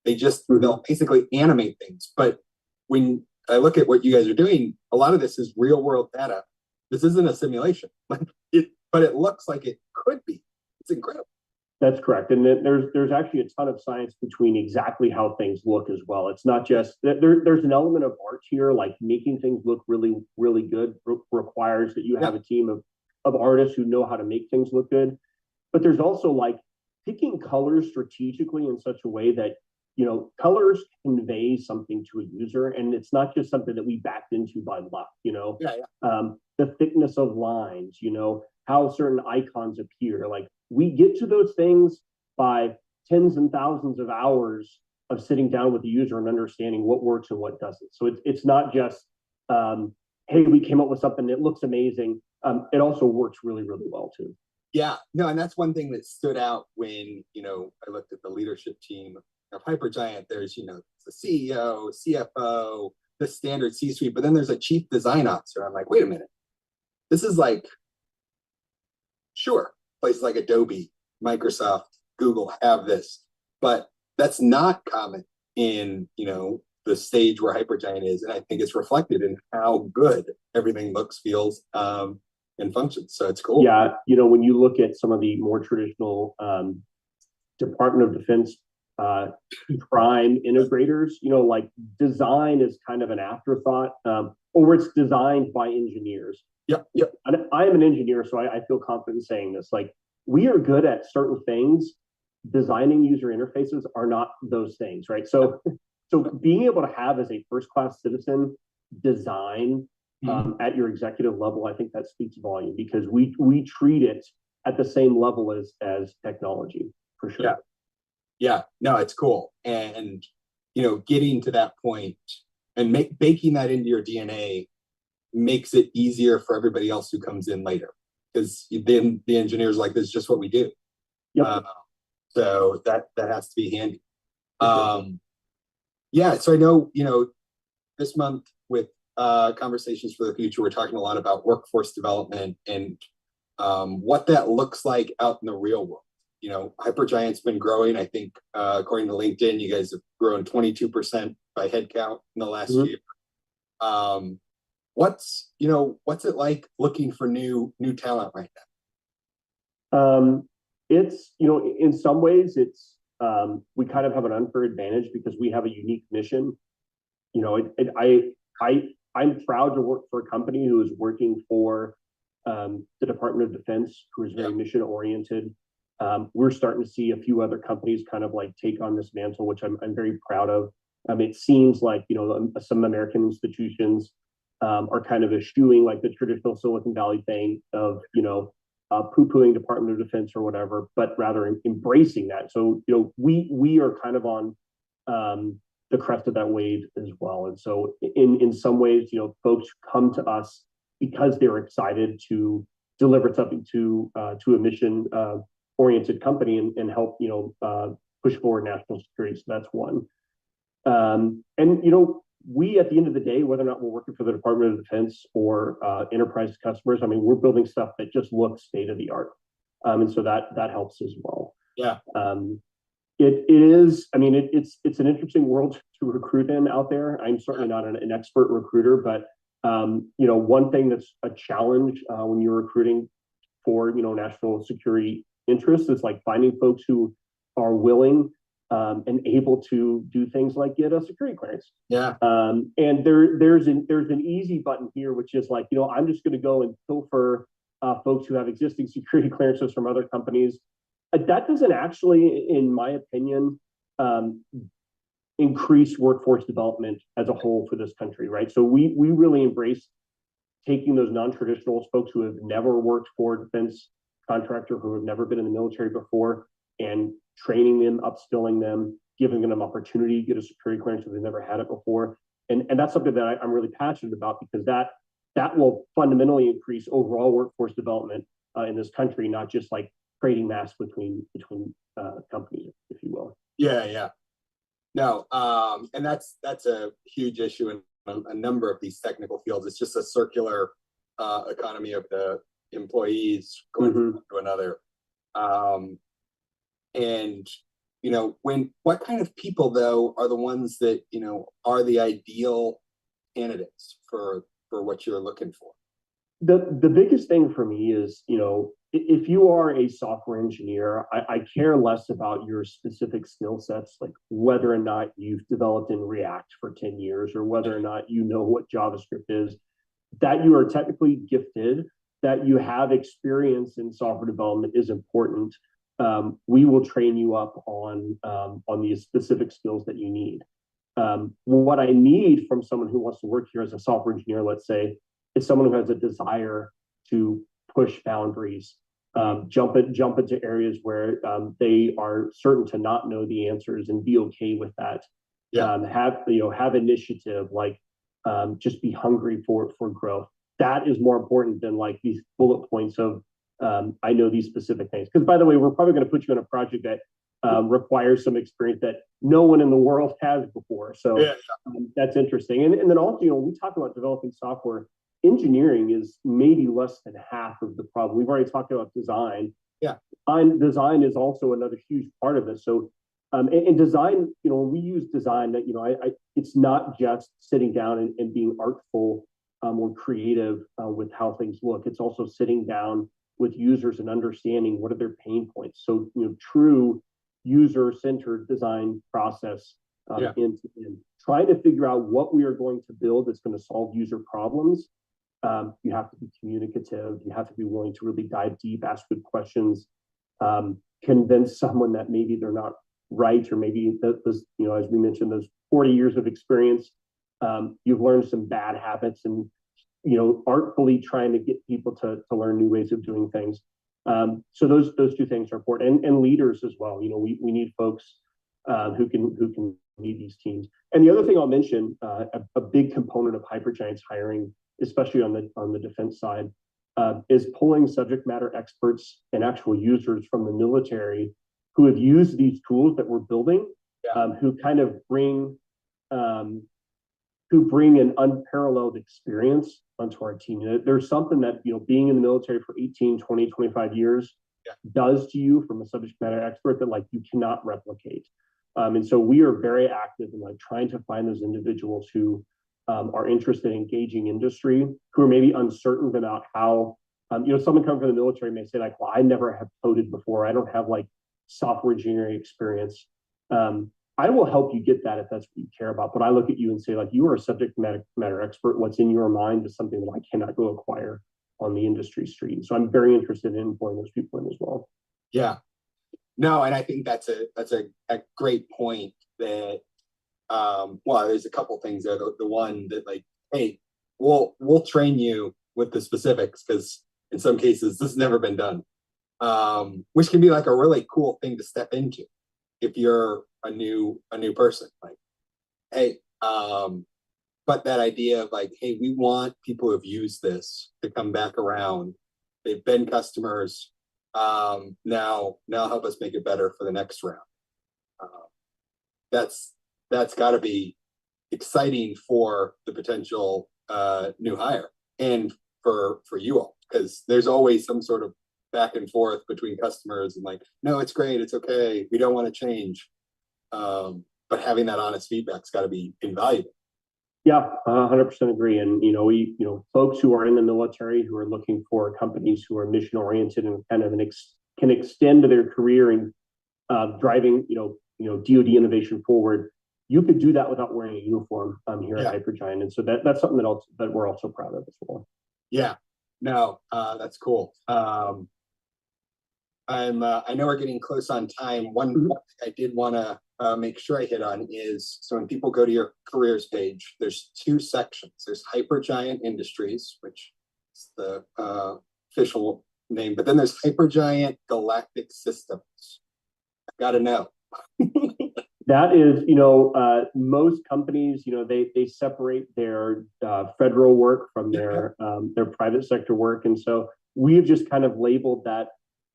They'll basically animate things. But when I look at what you guys are doing, a lot of this is real world data. This isn't a simulation, but it looks like it could be. It's incredible. That's correct. And there's actually a ton of science between exactly how things look as well. It's not just there's an element of art here, like making things look really, really good requires that you have a team of artists who know how to make things look good. But there's also like picking colors strategically in such a way that, you know, colors convey something to a user, and it's not just something that we backed into by luck, you know. The thickness of lines, you know, how certain icons appear, like we get to those things by tens and thousands of hours of sitting down with the user and understanding what works and what doesn't. So it's not just, hey, we came up with something that looks amazing. It also works really, really well too. Yeah, no, and that's one thing that stood out when, you know, I looked at the leadership team of Hypergiant. There's, you know, the CEO, CFO, the standard C-suite, but then there's a chief design officer. I'm like, wait a minute. This is like, sure, places like Adobe, Microsoft, Google have this, but that's not common in, you know, the stage where Hypergiant is. And I think it's reflected in how good everything looks, feels, and functions. So it's cool. Yeah, you know, when you look at some of the more traditional Department of Defense prime integrators, you know, like design is kind of an afterthought, or it's designed by engineers. Yep. And I am an engineer, so I feel confident saying this. Like, we are good at certain things. Designing user interfaces are not those things, right? So being able to have as a first-class citizen design at your executive level, I think that speaks volume, because we treat it at the same level as technology, for sure. Yeah, no, it's cool. And, you know, getting to that point and baking that into your DNA makes it easier for everybody else who comes in later, because then the engineers like, this is just what we do. So that has to be handy. Yeah, so I know, you know, this month with conversations for the future, we're talking a lot about workforce development and what that looks like out in the real world. You know, Hypergiant's been growing. I think according to LinkedIn, you guys have grown 22% by headcount in the last year. What's it like looking for new talent right now? It's, in some ways it's, we kind of have an unfair advantage because we have a unique mission. I'm proud to work for a company who is working for the Department of Defense, who is very mission oriented. We're starting to see a few other companies kind of like take on this mantle, which I'm very proud of. It seems like, some American institutions are kind of eschewing like the traditional Silicon Valley thing of, poo-pooing Department of Defense or whatever, but rather embracing that. So, we are kind of on the crest of that wave as well. And so in some ways, folks come to us because they're excited to deliver something to a mission oriented company and help, push forward national security. So that's one. We, at the end of the day, whether or not we're working for the Department of Defense or enterprise customers, we're building stuff that just looks state of the art. And so that helps as well. Yeah. It is, it's an interesting world to recruit in out there. I'm certainly not an expert recruiter, but one thing that's a challenge when you're recruiting for, national security interests is like finding folks who are willing and able to do things like get a security clearance. Yeah. And there's an easy button here, which is like, I'm just going to go and pilfer folks who have existing security clearances from other companies. That doesn't actually, in my opinion, increase workforce development as a whole for this country, right? So we really embrace taking those non-traditionals, folks who have never worked for a defense contractor, who have never been in the military before, and training them, upskilling them, giving them an opportunity to get a security clearance if they've never had it before. And that's something that I'm really passionate about, because that will fundamentally increase overall workforce development in this country, not just like creating mass between companies, if you will. Yeah. No, and that's a huge issue in a number of these technical fields. It's just a circular economy of the employees going from one to another. And what kind of people though are the ones that are the ideal candidates for what you're looking for? The biggest thing for me is, if you are a software engineer, I care less about your specific skill sets, like whether or not you've developed in React for 10 years or whether or not you know what JavaScript is. That you are technically gifted, that you have experience in software development is important. We will train you up on these specific skills that you need. What I need from someone who wants to work here as a software engineer, let's say, is someone who has a desire to push boundaries, jump into areas where they are certain to not know the answers and be okay with that. Yeah. Have initiative, like just be hungry for growth. That is more important than like these bullet points of I know these specific things. Because by the way, we're probably going to put you on a project that requires some experience that no one in the world has before. So that's interesting. And then also, we talk about developing software. Engineering is maybe less than half of the problem. We've already talked about design. Yeah. Design is also another huge part of this. So, in design, when we use design, that it's not just sitting down and being artful or creative with how things look. It's also sitting down with users and understanding what are their pain points. So, true user-centered design process end to end. Trying to figure out what we are going to build that's going to solve user problems. You have to be communicative. You have to be willing to really dive deep, ask good questions, convince someone that maybe they're not right, or maybe as we mentioned, those 40 years of experience, you've learned some bad habits, and artfully trying to get people to learn new ways of doing things. So those two things are important, and leaders as well. We need folks who can lead these teams. And the other thing I'll mention, a big component of Hypergiant's hiring, especially on the defense side, is pulling subject matter experts and actual users from the military who have used these tools that we're building, who kind of bring who bring an unparalleled experience onto our team. There's something that, being in the military for 18, 20, 25 years does to you from a subject matter expert that like you cannot replicate. And so we are very active in like trying to find those individuals who are interested in engaging industry, who are maybe uncertain about how, someone coming from the military may say like, well, I never have coded before. I don't have like software engineering experience. I will help you get that if that's what you care about. But I look at you and say like, you are a subject matter expert. What's in your mind is something that I cannot go acquire on the industry street. So I'm very interested in employing those people in as well. Yeah. No, and I think that's a great point that well, there's a couple things there. The one that like, hey, we'll train you with the specifics because in some cases this has never been done. Which can be like a really cool thing to step into if you're a new person. Like, hey, but that idea of like, hey, we want people who have used this to come back around. They've been customers. Now help us make it better for the next round. That's got to be exciting for the potential new hire and for you all, because there's always some sort of back and forth between customers and like, no, it's great, it's okay, we don't want to change. But having that honest feedback's got to be invaluable. Yeah, 100% agree. And, folks who are in the military who are looking for companies who are mission oriented and kind of can extend their career in driving, DoD innovation forward. You could do that without wearing a uniform here at Hypergiant. And so that's something that we're also proud of as well. Yeah, no, that's cool. I know we're getting close on time. One thing I did want to make sure I hit on is, so when people go to your careers page, there's two sections. There's Hypergiant Industries, which is the official name, but then there's Hypergiant Galactic Systems. I gotta know. That is, most companies, they separate their federal work from their private sector work. And so we've just kind of labeled that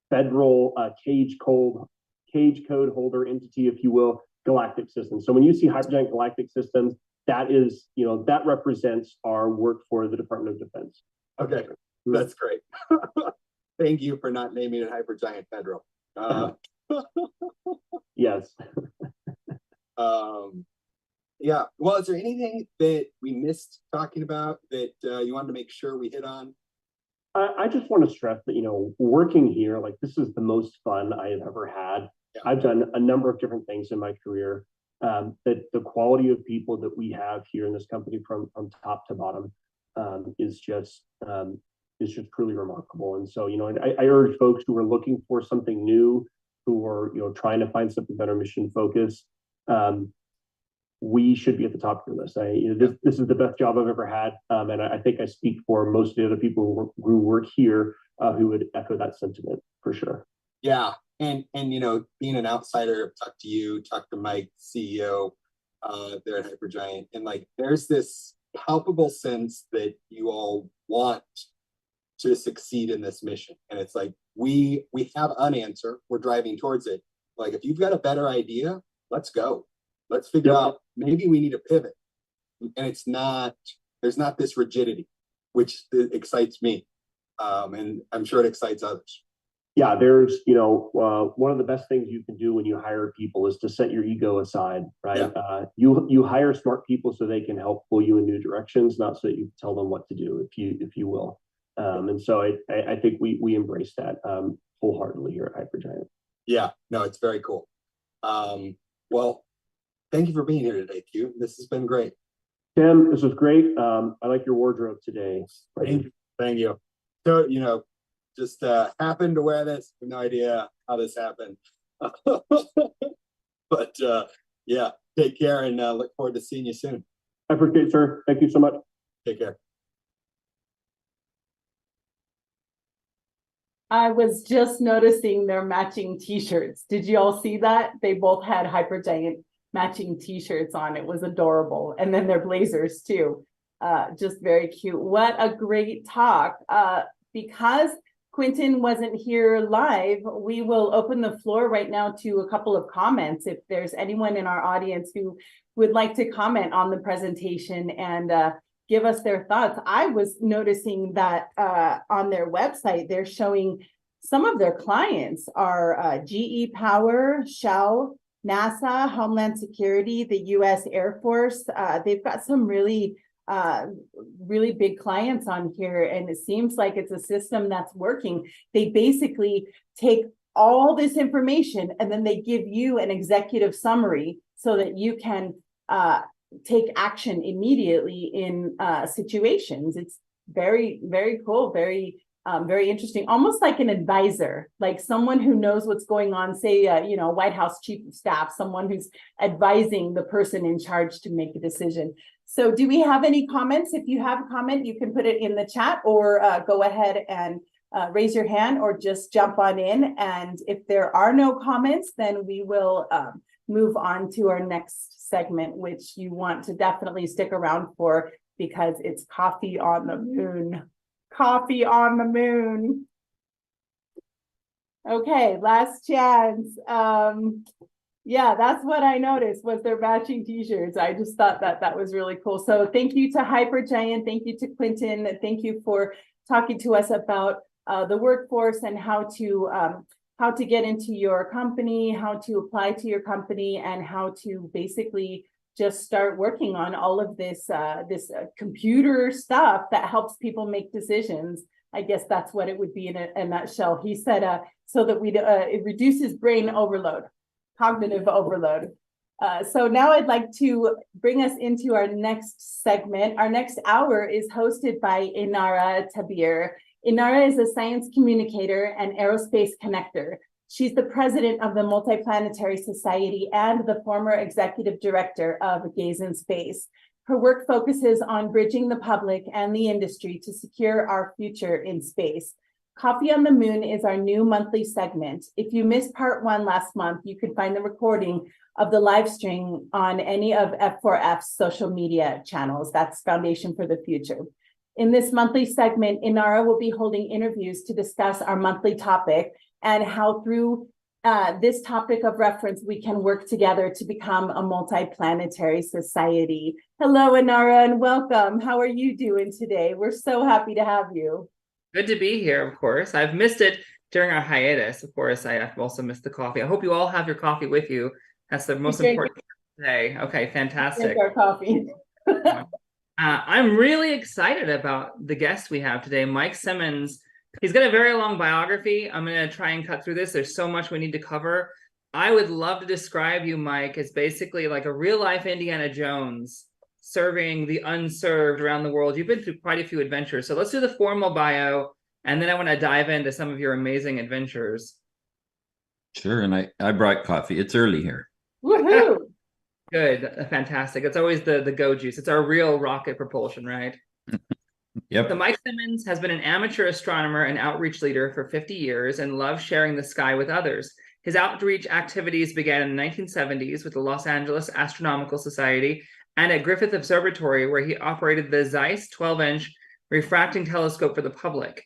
federal cage code holder entity, if you will, Galactic Systems. So when you see Hypergiant Galactic Systems, that is, that represents our work for the Department of Defense. Okay, that's great. Thank you for not naming it Hypergiant Federal. Yes. Yeah. Well, is there anything that we missed talking about that you wanted to make sure we hit on? I just want to stress that, working here, like this is the most fun I have ever had. Yeah. I've done a number of different things in my career. That the quality of people that we have here in this company from top to bottom is just truly remarkable. And so, I urge folks who are looking for something new, who are, trying to find something better mission focused, we should be at the top of your list. This is the best job I've ever had. And I think I speak for most of the other people who work here who would echo that sentiment for sure. Yeah. And being an outsider, talk to you, talk to Mike, CEO there at Hypergiant, and like there's this palpable sense that you all want to succeed in this mission. And it's like we have an answer, we're driving towards it. Like if you've got a better idea, let's go. Let's figure out, maybe we need to pivot. And there's not this rigidity, which excites me. And I'm sure it excites others. Yeah, there's, one of the best things you can do when you hire people is to set your ego aside, right? Yeah. You hire smart people so they can help pull you in new directions, not so that you tell them what to do, if you will. And so I think we embrace that wholeheartedly here at Hypergiant. Yeah, no, it's very cool. Well, thank you for being here today, Q. This has been great. Tim, this was great. I like your wardrobe today. Thank you. So, just happened to wear this. I have no idea how this happened. But yeah, take care and look forward to seeing you soon. I appreciate it, sir. Thank you so much. Take care. I was just noticing their matching t-shirts. Did you all see that? They both had Hypergiant matching t-shirts on. It was adorable. And then their blazers too. Just very cute. What a great talk. Because Quentin wasn't here live, we will open the floor right now to a couple of comments. If there's anyone in our audience who would like to comment on the presentation and give us their thoughts. I was noticing that on their website, they're showing some of their clients are GE Power, Shell, NASA, Homeland Security, the US Air Force. They've got some really big clients on here, and it seems like it's a system that's working. They basically take all this information and then they give you an executive summary so that you can take action immediately in situations. It's very, very cool, very interesting, almost like an advisor, like someone who knows what's going on, say, White House chief of staff, someone who's advising the person in charge to make a decision. So do we have any comments? If you have a comment, you can put it in the chat or go ahead and raise your hand or just jump on in. And if there are no comments, then we will move on to our next segment, which you want to definitely stick around for because it's Coffee on the Moon. Coffee on the Moon. Okay, last chance. Yeah, that's what I noticed was their matching t-shirts. I just thought that was really cool. So thank you to Hypergiant. Thank you to Quentin. Thank you for talking to us about the workforce and how to get into your company, how to apply to your company, and how to basically just start working on all of this computer stuff that helps people make decisions. I guess that's what it would be in a nutshell. He said so that it reduces brain overload, cognitive overload. So now I'd like to bring us into our next segment. Our next hour is hosted by Inara Tabir. Inara is a science communicator and aerospace connector. She's the president of the Multiplanetary Society and the former executive director of Gaze in Space. Her work focuses on bridging the public and the industry to secure our future in space. Coffee on the Moon is our new monthly segment. If you missed part 1 last month, you could find the recording of the live stream on any of F4F's social media channels. That's Foundation for the Future. In this monthly segment, Inara will be holding interviews to discuss our monthly topic and how through this topic of reference, we can work together to become a multiplanetary society. Hello, Inara, and welcome. How are you doing today? We're so happy to have you. Good to be here, of course. I've missed it during our hiatus. Of course, I've also missed the coffee. I hope you all have your coffee with you. That's the most important thing today. Okay, fantastic. Drink our coffee. I'm really excited about the guest we have today, Mike Simmons. He's got a very long biography. I'm going to try and cut through this. There's so much we need to cover. I would love to describe you, Mike, as basically like a real-life Indiana Jones serving the unserved around the world. You've been through quite a few adventures. So let's do the formal bio, and then I want to dive into some of your amazing adventures. Sure, and I brought coffee. It's early here. Woohoo! Good, fantastic. It's always the go juice. It's our real rocket propulsion, right? Yep. So Mike Simmons has been an amateur astronomer and outreach leader for 50 years and loves sharing the sky with others. His outreach activities began in the 1970s with the Los Angeles Astronomical Society and at Griffith Observatory, where he operated the Zeiss 12-inch refracting telescope for the public.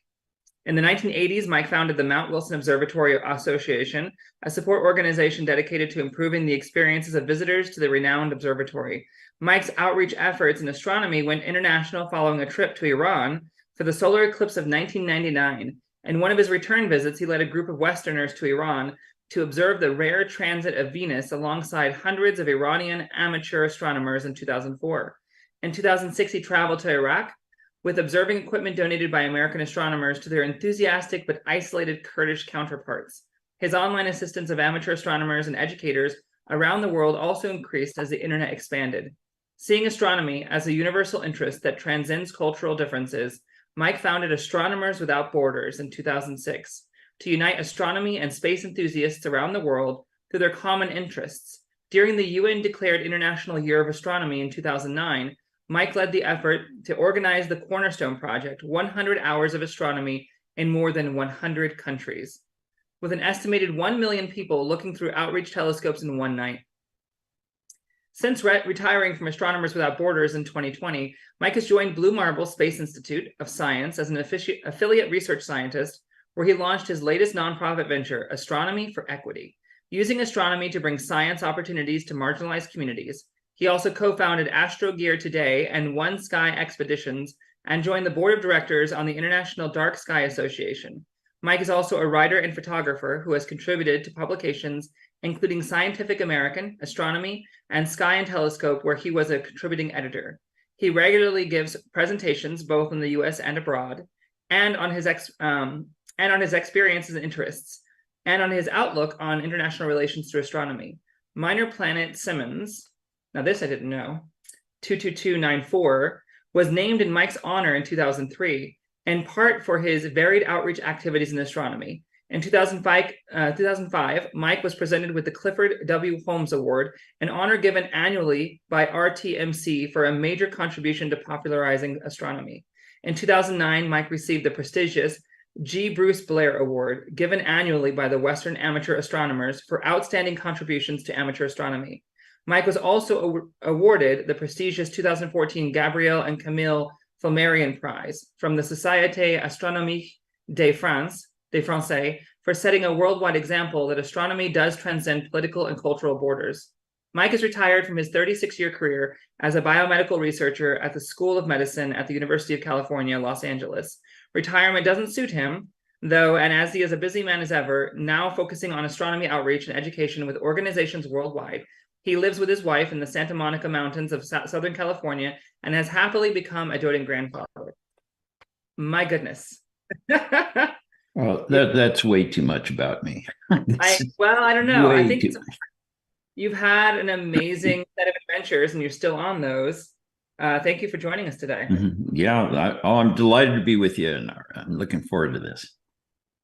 In the 1980s, Mike founded the Mount Wilson Observatory Association, a support organization dedicated to improving the experiences of visitors to the renowned observatory. Mike's outreach efforts in astronomy went international following a trip to Iran for the solar eclipse of 1999. In one of his return visits, he led a group of Westerners to Iran to observe the rare transit of Venus alongside hundreds of Iranian amateur astronomers in 2004. In 2006, he traveled to Iraq with observing equipment donated by American astronomers to their enthusiastic but isolated Kurdish counterparts. His online assistance of amateur astronomers and educators around the world also increased as the internet expanded. Seeing astronomy as a universal interest that transcends cultural differences, Mike founded Astronomers Without Borders in 2006 to unite astronomy and space enthusiasts around the world through their common interests. During the UN-declared International Year of Astronomy in 2009, Mike led the effort to organize the Cornerstone Project, 100 hours of astronomy in more than 100 countries, with an estimated 1 million people looking through outreach telescopes in one night. Since retiring from Astronomers Without Borders in 2020, Mike has joined Blue Marble Space Institute of Science as an affiliate research scientist, where he launched his latest nonprofit venture, Astronomy for Equity, using astronomy to bring science opportunities to marginalized communities. He also co-founded AstroGear Today and One Sky Expeditions, and joined the board of directors on the International Dark Sky Association. Mike is also a writer and photographer who has contributed to publications including Scientific American, Astronomy, and Sky and Telescope, where he was a contributing editor. He regularly gives presentations both in the US and abroad, and on his experiences and interests, and on his outlook on international relations through astronomy. Minor Planet Simmons, now this I didn't know, 22294, was named in Mike's honor in 2003, in part for his varied outreach activities in astronomy. In 2005, Mike was presented with the Clifford W. Holmes Award, an honor given annually by RTMC for a major contribution to popularizing astronomy. In 2009, Mike received the prestigious G. Bruce Blair Award, given annually by the Western Amateur Astronomers for outstanding contributions to amateur astronomy. Mike was also awarded the prestigious 2014 Gabriel and Camille Flammarion Prize from the Société Astronomique de France, des Français, for setting a worldwide example that astronomy does transcend political and cultural borders. Mike is retired from his 36-year career as a biomedical researcher at the School of Medicine at the University of California, Los Angeles. Retirement doesn't suit him, though, and as he is a busy man as ever, now focusing on astronomy outreach and education with organizations worldwide. He lives with his wife in the Santa Monica Mountains of Southern California and has happily become a doting grandfather. My goodness. Well, that's way too much about me. I don't know. I think Way too you've had an amazing set of adventures and you're still on those. Thank you for joining us today. Yeah, I'm delighted to be with you, and I'm looking forward to this.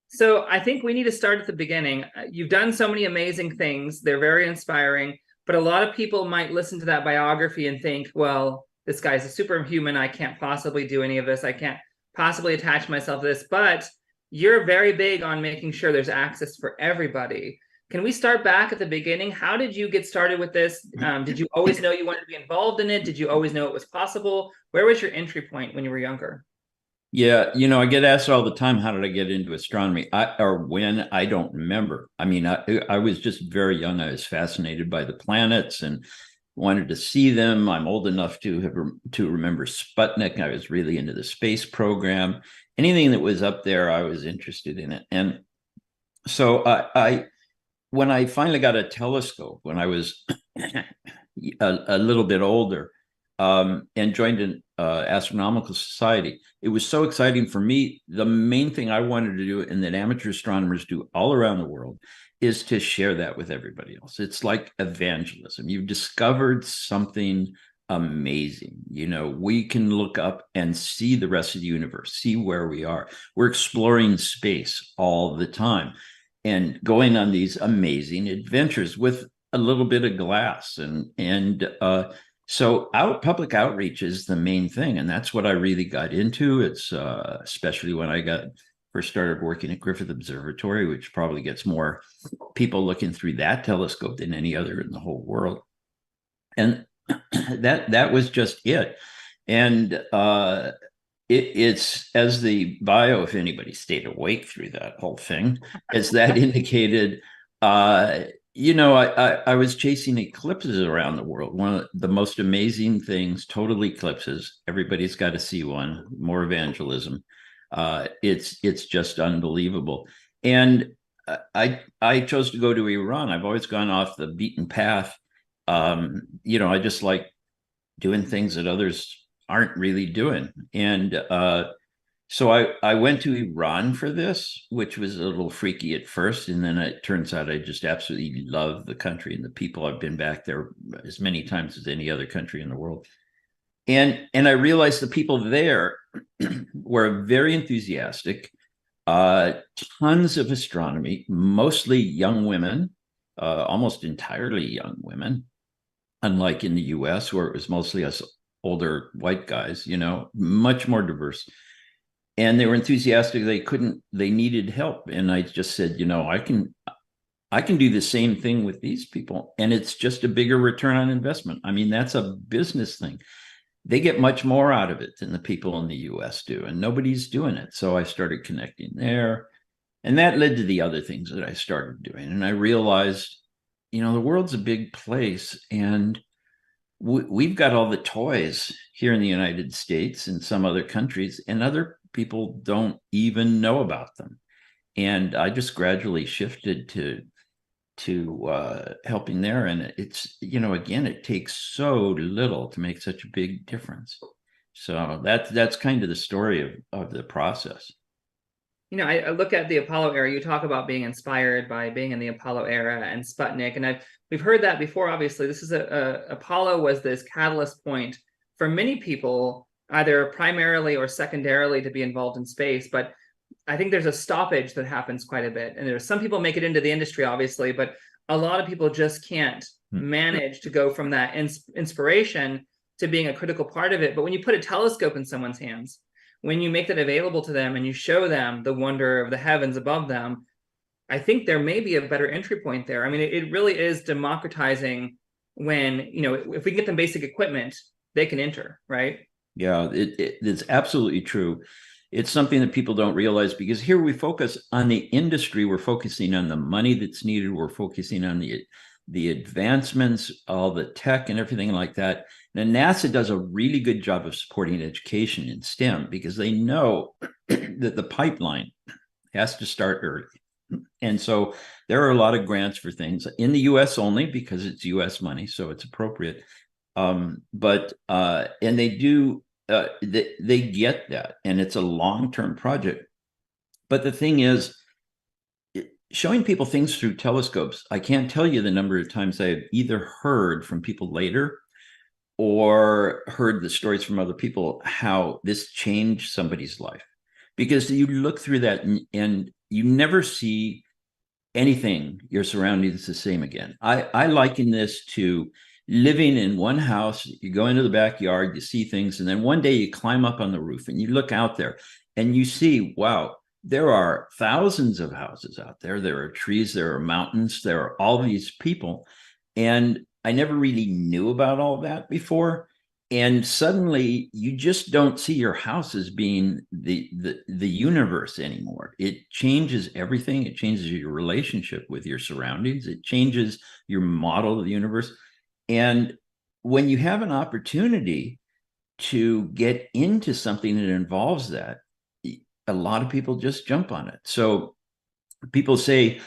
So I think we need to start at the beginning. You've done so many amazing things. They're very inspiring, but a lot of people might listen to that biography and think, well, this guy's a superhuman. I can't possibly do any of this. I can't possibly attach myself to this, but you're very big on making sure there's access for everybody. Can we start back at the beginning? How did you get started with this? Did you always know you wanted to be involved in it? Did you always know it was possible? Where was your entry point when you were younger? Yeah, I get asked all the time, how did I get into astronomy? I don't remember. I mean, I was just very young. I was fascinated by the planets and wanted to see them. I'm old enough to remember Sputnik. I was really into the space program. Anything that was up there, I was interested in it. And so when I finally got a telescope, when I was a little bit older, and joined an astronomical society, it was so exciting for me. The main thing I wanted to do, and that amateur astronomers do all around the world, is to share that with everybody else. It's like evangelism. You've discovered something amazing. We can look up and see the rest of the universe, see where we are. We're exploring space all the time and going on these amazing adventures with a little bit of glass. So public outreach is the main thing. And that's what I really got into. It's especially when I first started working at Griffith Observatory, which probably gets more people looking through that telescope than any other in the whole world. And that was just it. And it's as the bio, if anybody stayed awake through that whole thing, as that indicated, I was chasing eclipses around the world. One of the most amazing things, total eclipses. Everybody's got to see one. More evangelism. It's just unbelievable. And I chose to go to Iran. I've always gone off the beaten path. I just like doing things that others aren't really doing. And so I went to Iran for this, which was a little freaky at first. And then it turns out I just absolutely love the country and the people. I've been back there as many times as any other country in the world. And I realized the people there were very enthusiastic, tons of astronomy, mostly young women, almost entirely young women, unlike in the US, where it was mostly us older white guys, much more diverse. And they were enthusiastic. They needed help. And I just said, I can do the same thing with these people. And it's just a bigger return on investment. I mean, that's a business thing. They get much more out of it than the people in the US do, and nobody's doing it. So I started connecting there. And that led to the other things that I started doing. And I realized, you know, the world's a big place, and we've got all the toys here in the United States and some other countries, and other people don't even know about them. And I just gradually shifted to helping there. And it's, you know, again, it takes so little to make such a big difference. So that's kind of the story of the process. You know, I look at the Apollo era. You talk about being inspired by being in the Apollo era and Sputnik, and we've heard that before. Obviously, this is Apollo was this catalyst point for many people, either primarily or secondarily, to be involved in space. But I think there's a stoppage that happens quite a bit, and there's some people make it into the industry, obviously, but a lot of people just can't manage to go from that inspiration to being a critical part of it. But when you put a telescope in someone's hands, when you make that available to them and you show them the wonder of the heavens above them, I think there may be a better entry point there. I mean, it really is democratizing when, you know, if we can get them basic equipment, they can enter, right? Yeah, it's absolutely true. It's something that people don't realize, because here we focus on the industry. We're focusing on the money that's needed. We're focusing on the advancements, all the tech and everything like that. And NASA does a really good job of supporting education in STEM, because they know that the pipeline has to start early. And so there are a lot of grants for things in the US only, because it's US money, so it's appropriate. And they do, they get that, and it's a long-term project. But the thing is, showing people things through telescopes, I can't tell you the number of times I've either heard from people later or heard the stories from other people how this changed somebody's life. Because you look through that and you never see anything, your surroundings the same again. I liken this to living in one house. You go into the backyard, you see things, and then one day you climb up on the roof and you look out there and you see, wow, there are thousands of houses out there. There are trees, there are mountains, there are all these people. And I never really knew about all that before. And suddenly you just don't see your house as being the universe anymore. It changes everything. It changes your relationship with your surroundings. It changes your model of the universe. And when you have an opportunity to get into something that involves that, a lot of people just jump on it. So people say,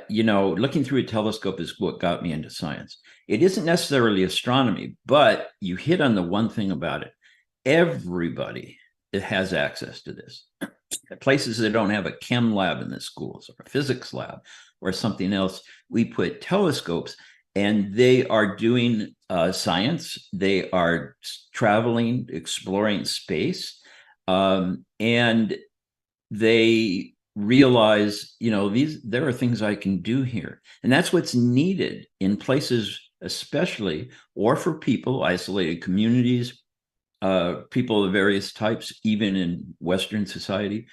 you know, looking through a telescope is what got me into science. It isn't necessarily astronomy, but you hit on the one thing about it. Everybody has access to this. Places that don't have a chem lab in the schools or a physics lab or something else, we put telescopes, and they are doing science. They are traveling, exploring space, and they realize, you know, there are things I can do here. And that's what's needed in places, especially, or for people, isolated communities, people of various types, even in Western society,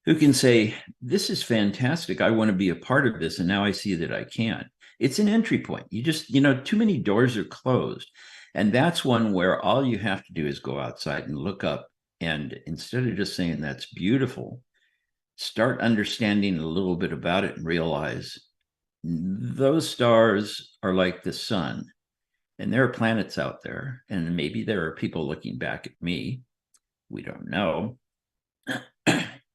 who can say, this is fantastic. I want to be a part of this. And now I see that I can. It's an entry point. You just, you know, too many doors are closed. And that's one where all you have to do is go outside and look up. And instead of just saying that's beautiful, start understanding a little bit about it and realize those stars are like the sun, and there are planets out there, and maybe there are people looking back at me. We don't know.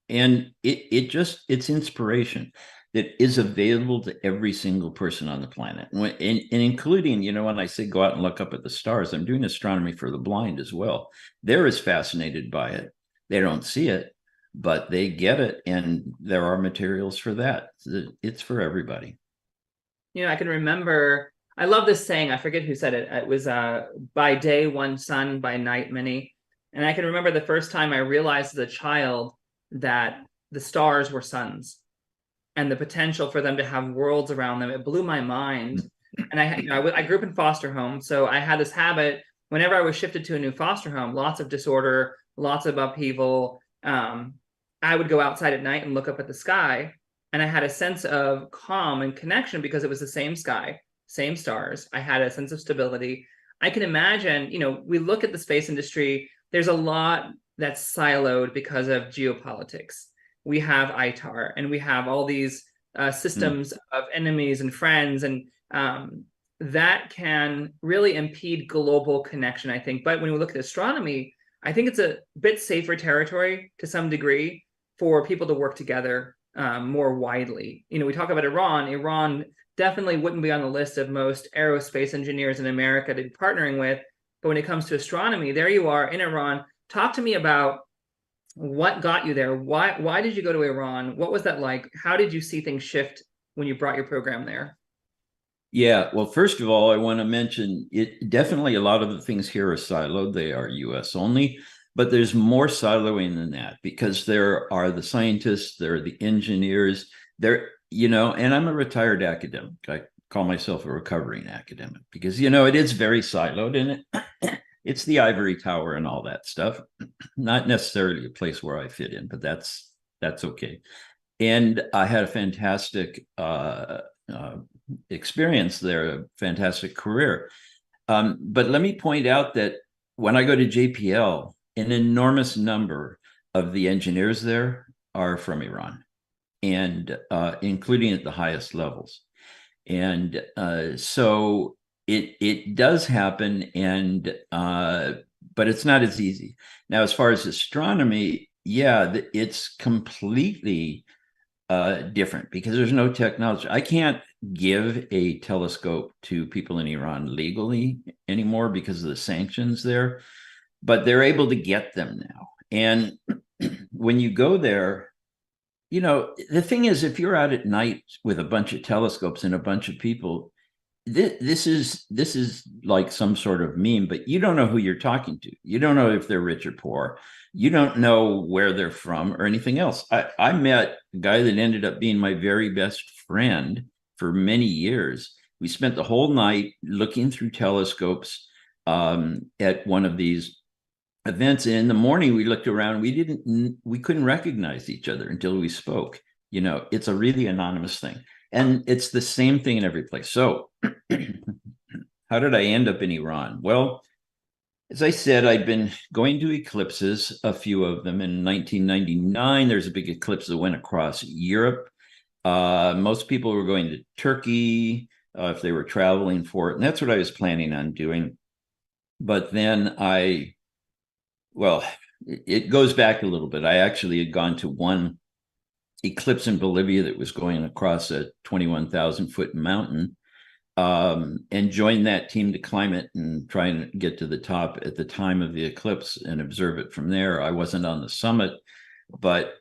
And it's inspiration that is available to every single person on the planet, and including, you know, when I say go out and look up at the stars, I'm doing astronomy for the blind as well. They're as fascinated by it. They don't see it, but they get it, and there are materials for that. It's for everybody. You know, I can remember, I love this saying, I forget who said it. It was by day one sun, by night many. And I can remember the first time I realized as a child that the stars were suns and the potential for them to have worlds around them. It blew my mind. And I grew up in foster home, so I had this habit, whenever I was shifted to a new foster home, lots of disorder, lots of upheaval, I would go outside at night and look up at the sky, and I had a sense of calm and connection because it was the same sky, same stars. I had a sense of stability. I can imagine, you know, we look at the space industry, there's a lot that's siloed because of geopolitics. we have ITAR and we have all these systems of enemies and friends, and that can really impede global connection, I think. But when we look at astronomy, I think it's a bit safer territory to some degree for people to work together more widely. You know, we talk about Iran. Iran definitely wouldn't be on the list of most aerospace engineers in America to be partnering with. But when it comes to astronomy, there you are in Iran. Talk to me about what got you there. Why did you go to Iran? What was that like? How did you see things shift when you brought your program there? Yeah, well, first of all, I want to mention it. Definitely, a lot of the things here are siloed. They are U.S. only, but there's more siloing than that, because there are the scientists, there are the engineers, there, you know, and I'm a retired academic. I call myself a recovering academic because, you know, it is very siloed, and it's the ivory tower and all that stuff. Not necessarily a place where I fit in, but that's okay. And I had a fantastic experience there, a fantastic career. But let me point out that when I go to JPL, an enormous number of the engineers there are from Iran, and including at the highest levels. And so it does happen, and but it's not as easy. Now, as far as astronomy, yeah, it's completely different because there's no technology. I can't give a telescope to people in Iran legally anymore because of the sanctions there, but they're able to get them now. And when you go there, you know, the thing is, if you're out at night with a bunch of telescopes and a bunch of people, this is like some sort of meme, but you don't know who you're talking to. You don't know if they're rich or poor. You don't know where they're from or anything else. I met a guy that ended up being my very best friend for many years. We spent the whole night looking through telescopes at one of these events. And in the morning, we looked around. We couldn't recognize each other until we spoke. You know, it's a really anonymous thing. And it's the same thing in every place. So how did I end up in Iran? Well, as I said, I'd been going to eclipses, a few of them. In 1999, there's a big eclipse that went across Europe. Most people were going to Turkey if they were traveling for it. And that's what I was planning on doing. But then it goes back a little bit. I actually had gone to one eclipse in Bolivia that was going across a 21,000-foot mountain, and joined that team to climb it and try and get to the top at the time of the eclipse and observe it from there. I wasn't on the summit, but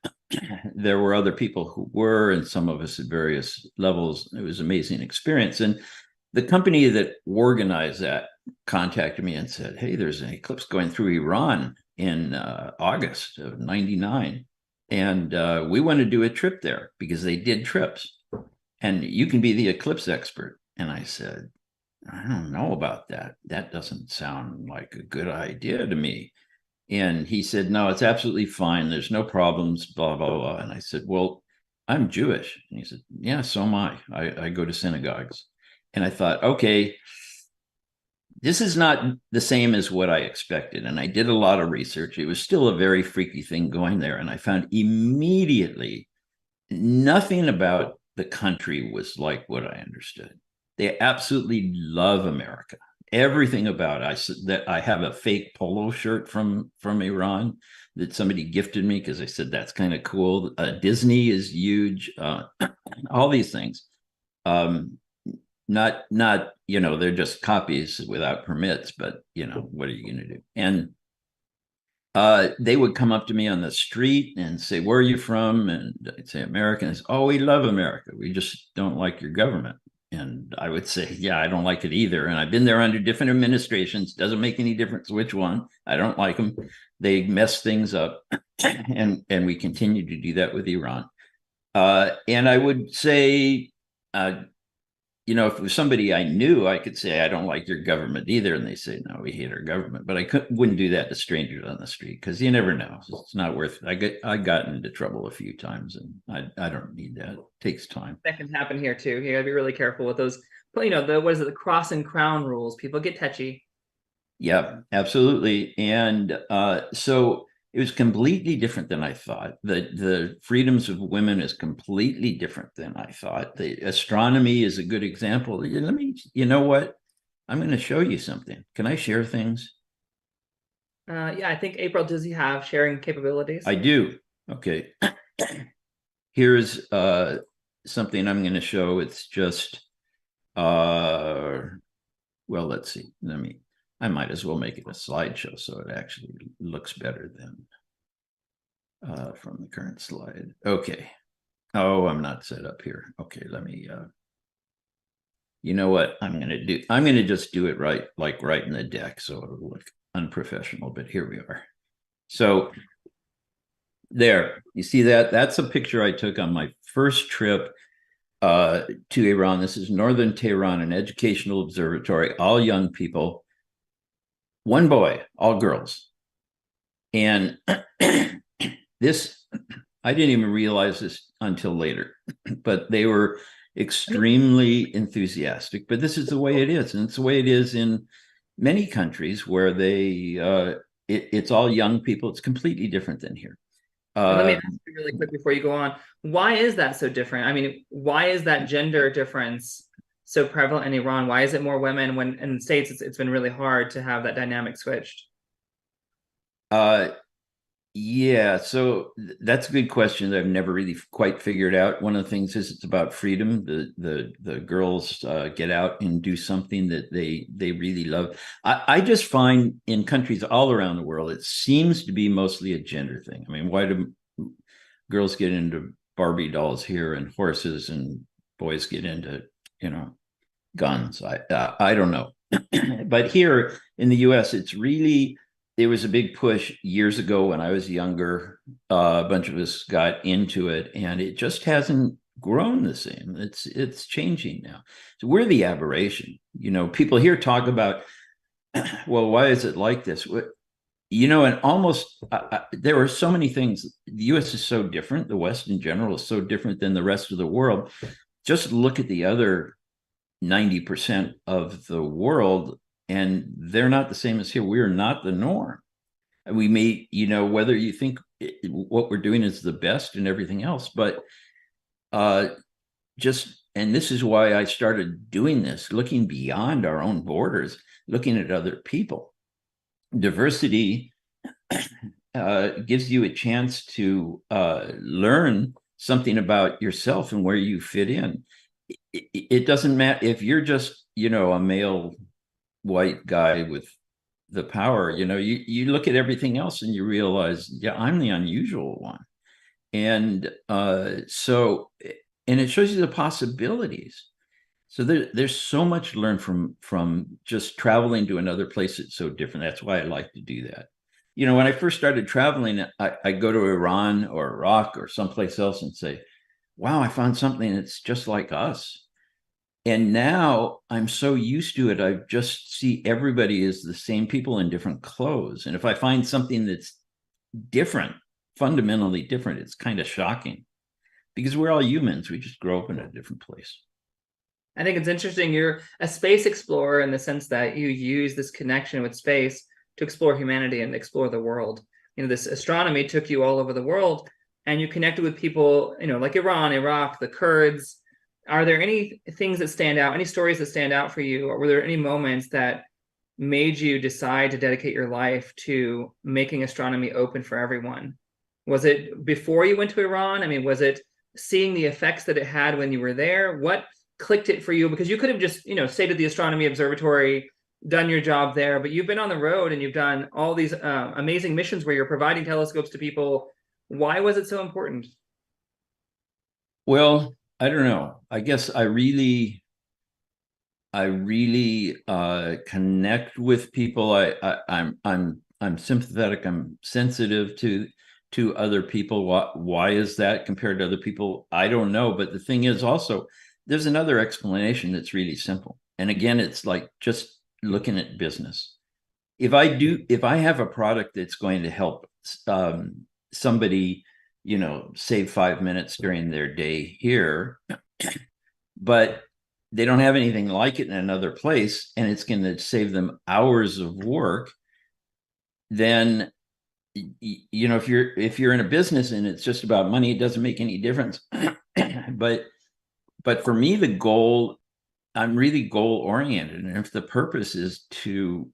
there were other people who were, and some of us at various levels. It was an amazing experience. And the company that organized that contacted me and said, hey, there's an eclipse going through Iran in August of '99. And we want to do a trip there because they did trips, and you can be the eclipse expert. And I said, I don't know about that. That doesn't sound like a good idea to me. And he said, no, it's absolutely fine. There's no problems, blah, blah, blah. And I said, well, I'm Jewish. And he said, yeah, so am I. I go to synagogues. And I thought, okay, this is not the same as what I expected. And I did a lot of research. It was still a very freaky thing going there. And I found immediately nothing about the country was like what I understood. They absolutely love America. Everything about it. That I have a fake polo shirt from Iran that somebody gifted me because I said that's kind of cool. Disney is huge. All these things. Not you know, they're just copies without permits, but you know, what are you going to do? And they would come up to me on the street and say, where are you from? And I'd say Americans. Oh, we love America. We just don't like your government. And I would say, yeah, I don't like it either. And I've been there under different administrations. Doesn't make any difference which one. I don't like them. They mess things up. and we continue to do that with Iran. And I would say, you know, if it was somebody I knew, I could say, I don't like your government either. And they say, no, we hate our government. But I wouldn't do that to strangers on the street because you never know. It's not worth it. I got into trouble a few times, and I don't need that. It takes time. That can happen here too. You gotta be really careful with those, you know, the cross and crown rules. People get touchy. Yeah, absolutely. And so It was completely different than I thought. The freedoms of women is completely different than I thought. The astronomy is a good example. You know what? I'm going to show you something. Can I share things? Yeah, I think April, does he have sharing capabilities? I do. Okay. Here's something I'm going to show. It's just, well, let's see. I might as well make it a slideshow so it actually looks better than from the current slide. Okay. Oh, I'm not set up here. Okay, let me, you know what I'm going to do? I'm going to just do it right, like right in the deck, so it'll look unprofessional, but here we are. So there, you see that? That's a picture I took on my first trip to Iran. This is Northern Tehran, an educational observatory, all young people, one boy, all girls. And this, I didn't even realize this until later, but they were extremely enthusiastic. But this is the way it is, and it's the way it is in many countries where it's all young people. It's completely different than here. Let me ask you really quick before you go on. Why is that so different? I mean, why is that gender difference so prevalent in Iran? Why is it more women when in the States it's been really hard to have that dynamic switched? Yeah, so that's a good question that I've never really quite figured out. One of the things is it's about freedom. The girls get out and do something that they really love. I just find in countries all around the world, it seems to be mostly a gender thing. I mean, why do girls get into Barbie dolls here and horses, and boys get into, guns? I don't know. But here in the US, it's really, there was a big push years ago when I was younger. A bunch of us got into it, and it just hasn't grown the same. It's changing now. So we're the aberration. People here talk about, well, why is it like this? And almost there are so many things. The US is so different. The West in general is so different than the rest of the world. Just look at the other 90% of the world, and they're not the same as here. We're not the norm. We may, whether you think what we're doing is the best and everything else, but and this is why I started doing this, looking beyond our own borders, looking at other people. Diversity gives you a chance to learn something about yourself and where you fit in. It doesn't matter if you're just, a male white guy with the power. You look at everything else and you realize, yeah, I'm the unusual one. And and it shows you the possibilities. So there's so much to learn from just traveling to another place that's so different. That's why I like to do that. When I first started traveling, I go to Iran or Iraq or someplace else and say, wow, I found something that's just like us. And now I'm so used to it, I just see everybody as the same people in different clothes. And if I find something that's different, fundamentally different, it's kind of shocking, because we're all humans. We just grow up in a different place. I think it's interesting. You're a space explorer in the sense that you use this connection with space to explore humanity and explore the world. This astronomy took you all over the world, and you connected with people, like Iran, Iraq, the Kurds. Are there any things that stand out, any stories that stand out for you? Or were there any moments that made you decide to dedicate your life to making astronomy open for everyone? Was it before you went to Iran? I mean, was it seeing the effects that it had when you were there? What clicked it for you? Because you could have just, stayed at the astronomy observatory, done your job there, but you've been on the road and you've done all these amazing missions where you're providing telescopes to people. Why was it so important? Well, I don't know. I guess I really connect with people. I'm sympathetic. I'm sensitive to other people. Why is that compared to other people? I don't know. But the thing is also, there's another explanation that's really simple. And again, it's like just looking at business. If I have a product that's going to help somebody, save 5 minutes during their day here, but they don't have anything like it in another place, and it's going to save them hours of work, then you know, if you're in a business and it's just about money, it doesn't make any difference. But for me, the goal, I'm really goal oriented, and if the purpose is to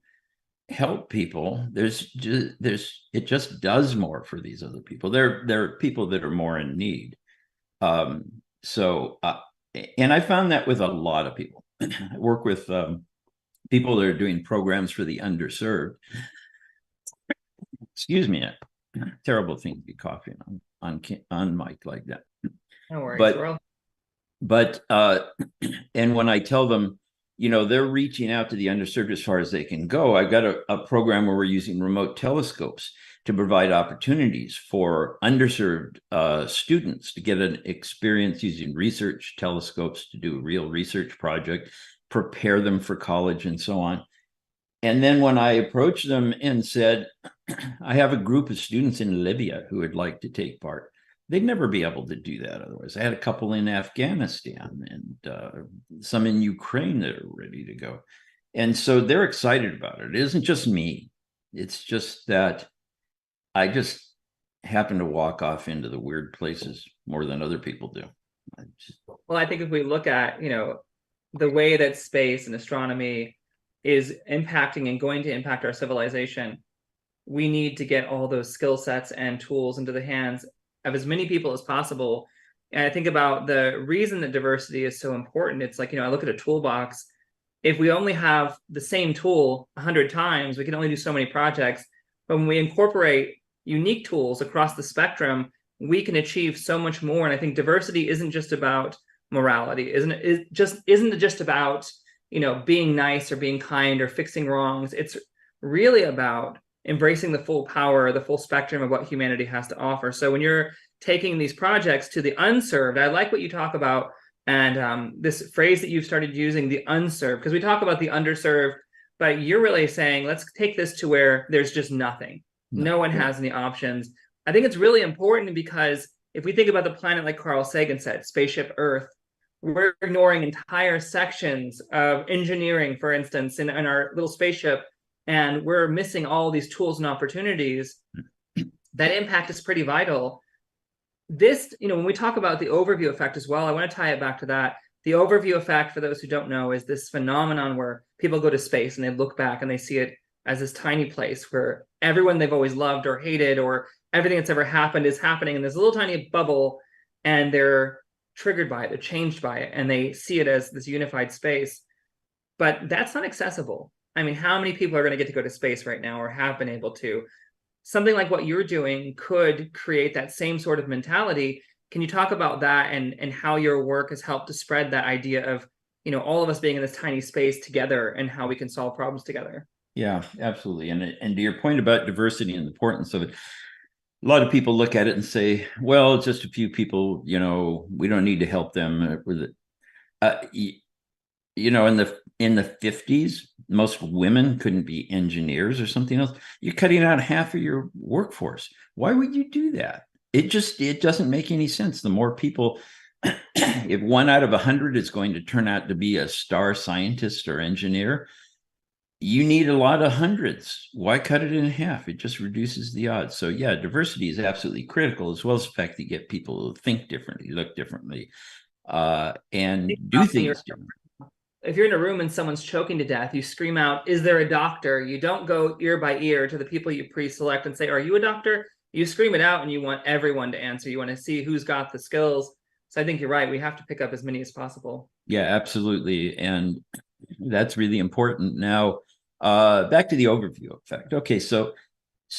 help people, it just does more for these other people. There are people that are more in need. So and I found that with a lot of people. I work with people that are doing programs for the underserved. Excuse me, terrible thing to be coughing on mic like that. No worries. But and when I tell them, you know, they're reaching out to the underserved as far as they can go. I've got a program where we're using remote telescopes to provide opportunities for underserved students to get an experience using research telescopes to do a real research project, prepare them for college and so on. And then when I approached them and said, I have a group of students in Libya who would like to take part, they'd never be able to do that otherwise. I had a couple in Afghanistan and some in Ukraine that are ready to go. And so they're excited about it. It isn't just me. It's just that I just happen to walk off into the weird places more than other people do. Well, I think if we look at, you know, the way that space and astronomy is impacting and going to impact our civilization, we need to get all those skill sets and tools into the hands of as many people as possible. And I think about the reason that diversity is so important. It's like, you know, I look at a toolbox. If we only have the same tool 100 times, we can only do so many projects. But when we incorporate unique tools across the spectrum, we can achieve so much more. And I think diversity isn't just about morality, isn't just about, you know, being nice or being kind or fixing wrongs. It's really about embracing the full power, the full spectrum of what humanity has to offer. So when you're taking these projects to the unserved, I like what you talk about, and this phrase that you've started using, the unserved, because we talk about the underserved, but you're really saying, let's take this to where there's just nothing. No one has any options. I think it's really important because if we think about the planet, like Carl Sagan said, spaceship Earth, we're ignoring entire sections of engineering, for instance, in our little spaceship, and we're missing all these tools and opportunities. That impact is pretty vital. This, you know, when we talk about the overview effect as well, I want to tie it back to that. The overview effect, for those who don't know, is this phenomenon where people go to space and they look back and they see it as this tiny place where everyone they've always loved or hated or everything that's ever happened is happening in this little tiny bubble, and they're triggered by it, they're changed by it, and they see it as this unified space. But that's not accessible. I mean, how many people are going to get to go to space right now or have been able to? Something like what you're doing could create that same sort of mentality. Can you talk about that and how your work has helped to spread that idea of, you know, all of us being in this tiny space together and how we can solve problems together? Yeah, absolutely. And to your point about diversity and the importance of it, a lot of people look at it and say, well, it's just a few people, you know, we don't need to help them with it. You know, in the 50s, most women couldn't be engineers or something else. You're cutting out half of your workforce. Why would you do that? It doesn't make any sense. The more people, if 1 out of 100 is going to turn out to be a star scientist or engineer, you need a lot of hundreds. Why cut it in half? It just reduces the odds. So yeah, diversity is absolutely critical, as well as the fact that you get people to think differently, look differently, and do things differently. If you're in a room and someone's choking to death, you scream out, "Is there a doctor?" You don't go ear by ear to the people you pre-select and say, "Are you a doctor?" You scream it out and you want everyone to answer. You want to see who's got the skills. So I think you're right. We have to pick up as many as possible. Yeah, absolutely. And that's really important. Now, back to the overview effect. Okay, so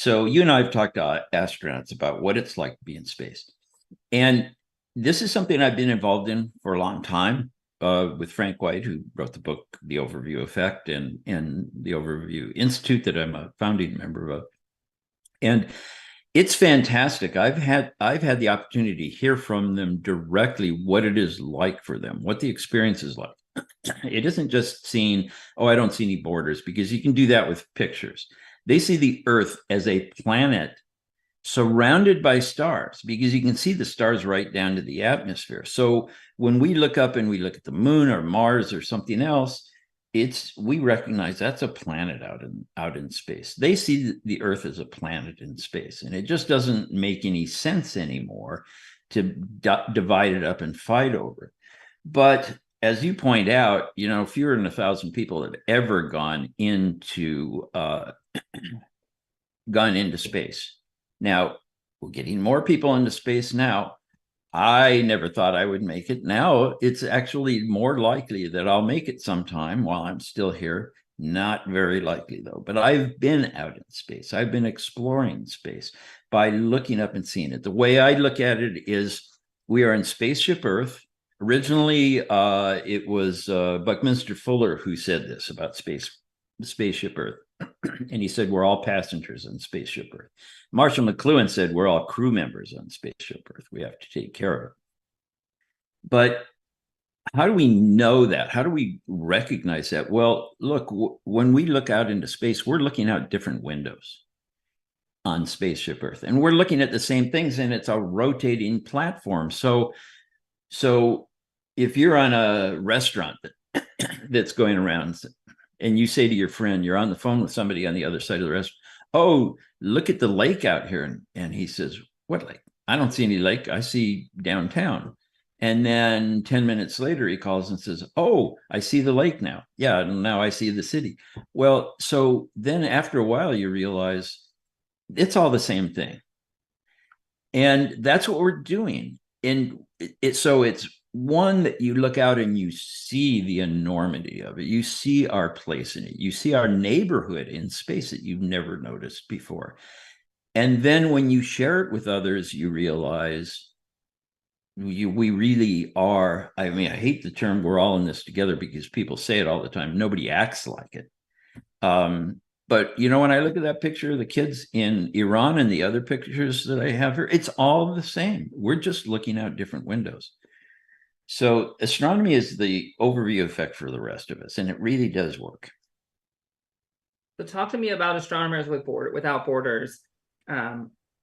you and I have talked to astronauts about what it's like to be in space. And this is something I've been involved in for a long time. With Frank White, who wrote the book, The Overview Effect, and the Overview Institute that I'm a founding member of. And it's fantastic. I've had the opportunity to hear from them directly what it is like for them, what the experience is like. It isn't just seeing, oh, I don't see any borders, because you can do that with pictures. They see the Earth as a planet surrounded by stars, because you can see the stars right down to the atmosphere. So when we look up and we look at the moon or Mars or something else, we recognize that's a planet out in space. They see the Earth as a planet in space, and it just doesn't make any sense anymore to divide it up and fight over it. But as you point out, you know, fewer than 1,000 people have ever gone into space. Now we're getting more people into space now. I never thought I would make it. Now it's actually more likely that I'll make it sometime while I'm still here. Not very likely though, but I've been out in space. I've been exploring space by looking up and seeing it. The way I look at it is we are in Spaceship Earth. Originally, it was Buckminster Fuller who said this about Spaceship Earth. And he said, we're all passengers on Spaceship Earth. Marshall McLuhan said, we're all crew members on Spaceship Earth. We have to take care of it. But how do we know that? How do we recognize that? Well, look, when we look out into space, we're looking out different windows on Spaceship Earth. And we're looking at the same things, and it's a rotating platform. So if you're on a restaurant that's going around, and you say to your friend, you're on the phone with somebody on the other side of the restaurant, oh, look at the lake out here. And he says, what lake? I don't see any lake. I see downtown. And then 10 minutes later, he calls and says, oh, I see the lake now. Yeah, now I see the city. Well, so then after a while, you realize it's all the same thing. And that's what we're doing. And so it's one that you look out and you see the enormity of it. You see our place in it. You see our neighborhood in space that you've never noticed before. And then when you share it with others, you realize we really are. I mean, I hate the term we're all in this together because people say it all the time. Nobody acts like it. But, you know, when I look at that picture of the kids in Iran and the other pictures that I have here, it's all the same. We're just looking out different windows. So astronomy is the overview effect for the rest of us, and it really does work. So talk to me about astronomers without borders.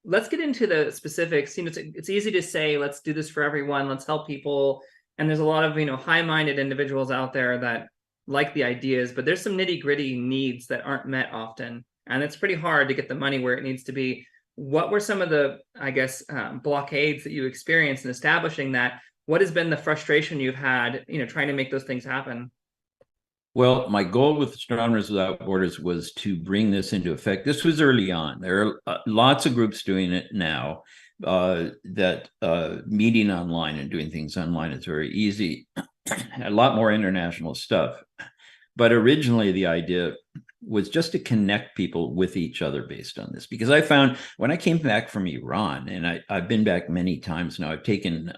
Let's get into the specifics. You know, it's easy to say, let's do this for everyone, let's help people. And there's a lot of, you know, high-minded individuals out there that like the ideas, but there's some nitty-gritty needs that aren't met often. And it's pretty hard to get the money where it needs to be. What were some of the, I guess, blockades that you experienced in establishing that? What has been the frustration you've had, you know, trying to make those things happen? Well, my goal with Astronomers Without Borders was to bring this into effect. This was early on. There are lots of groups doing it now. Meeting online and doing things online is very easy. A lot more international stuff. But originally, the idea was just to connect people with each other based on this. Because I found when I came back from Iran, and I've been back many times now, I've taken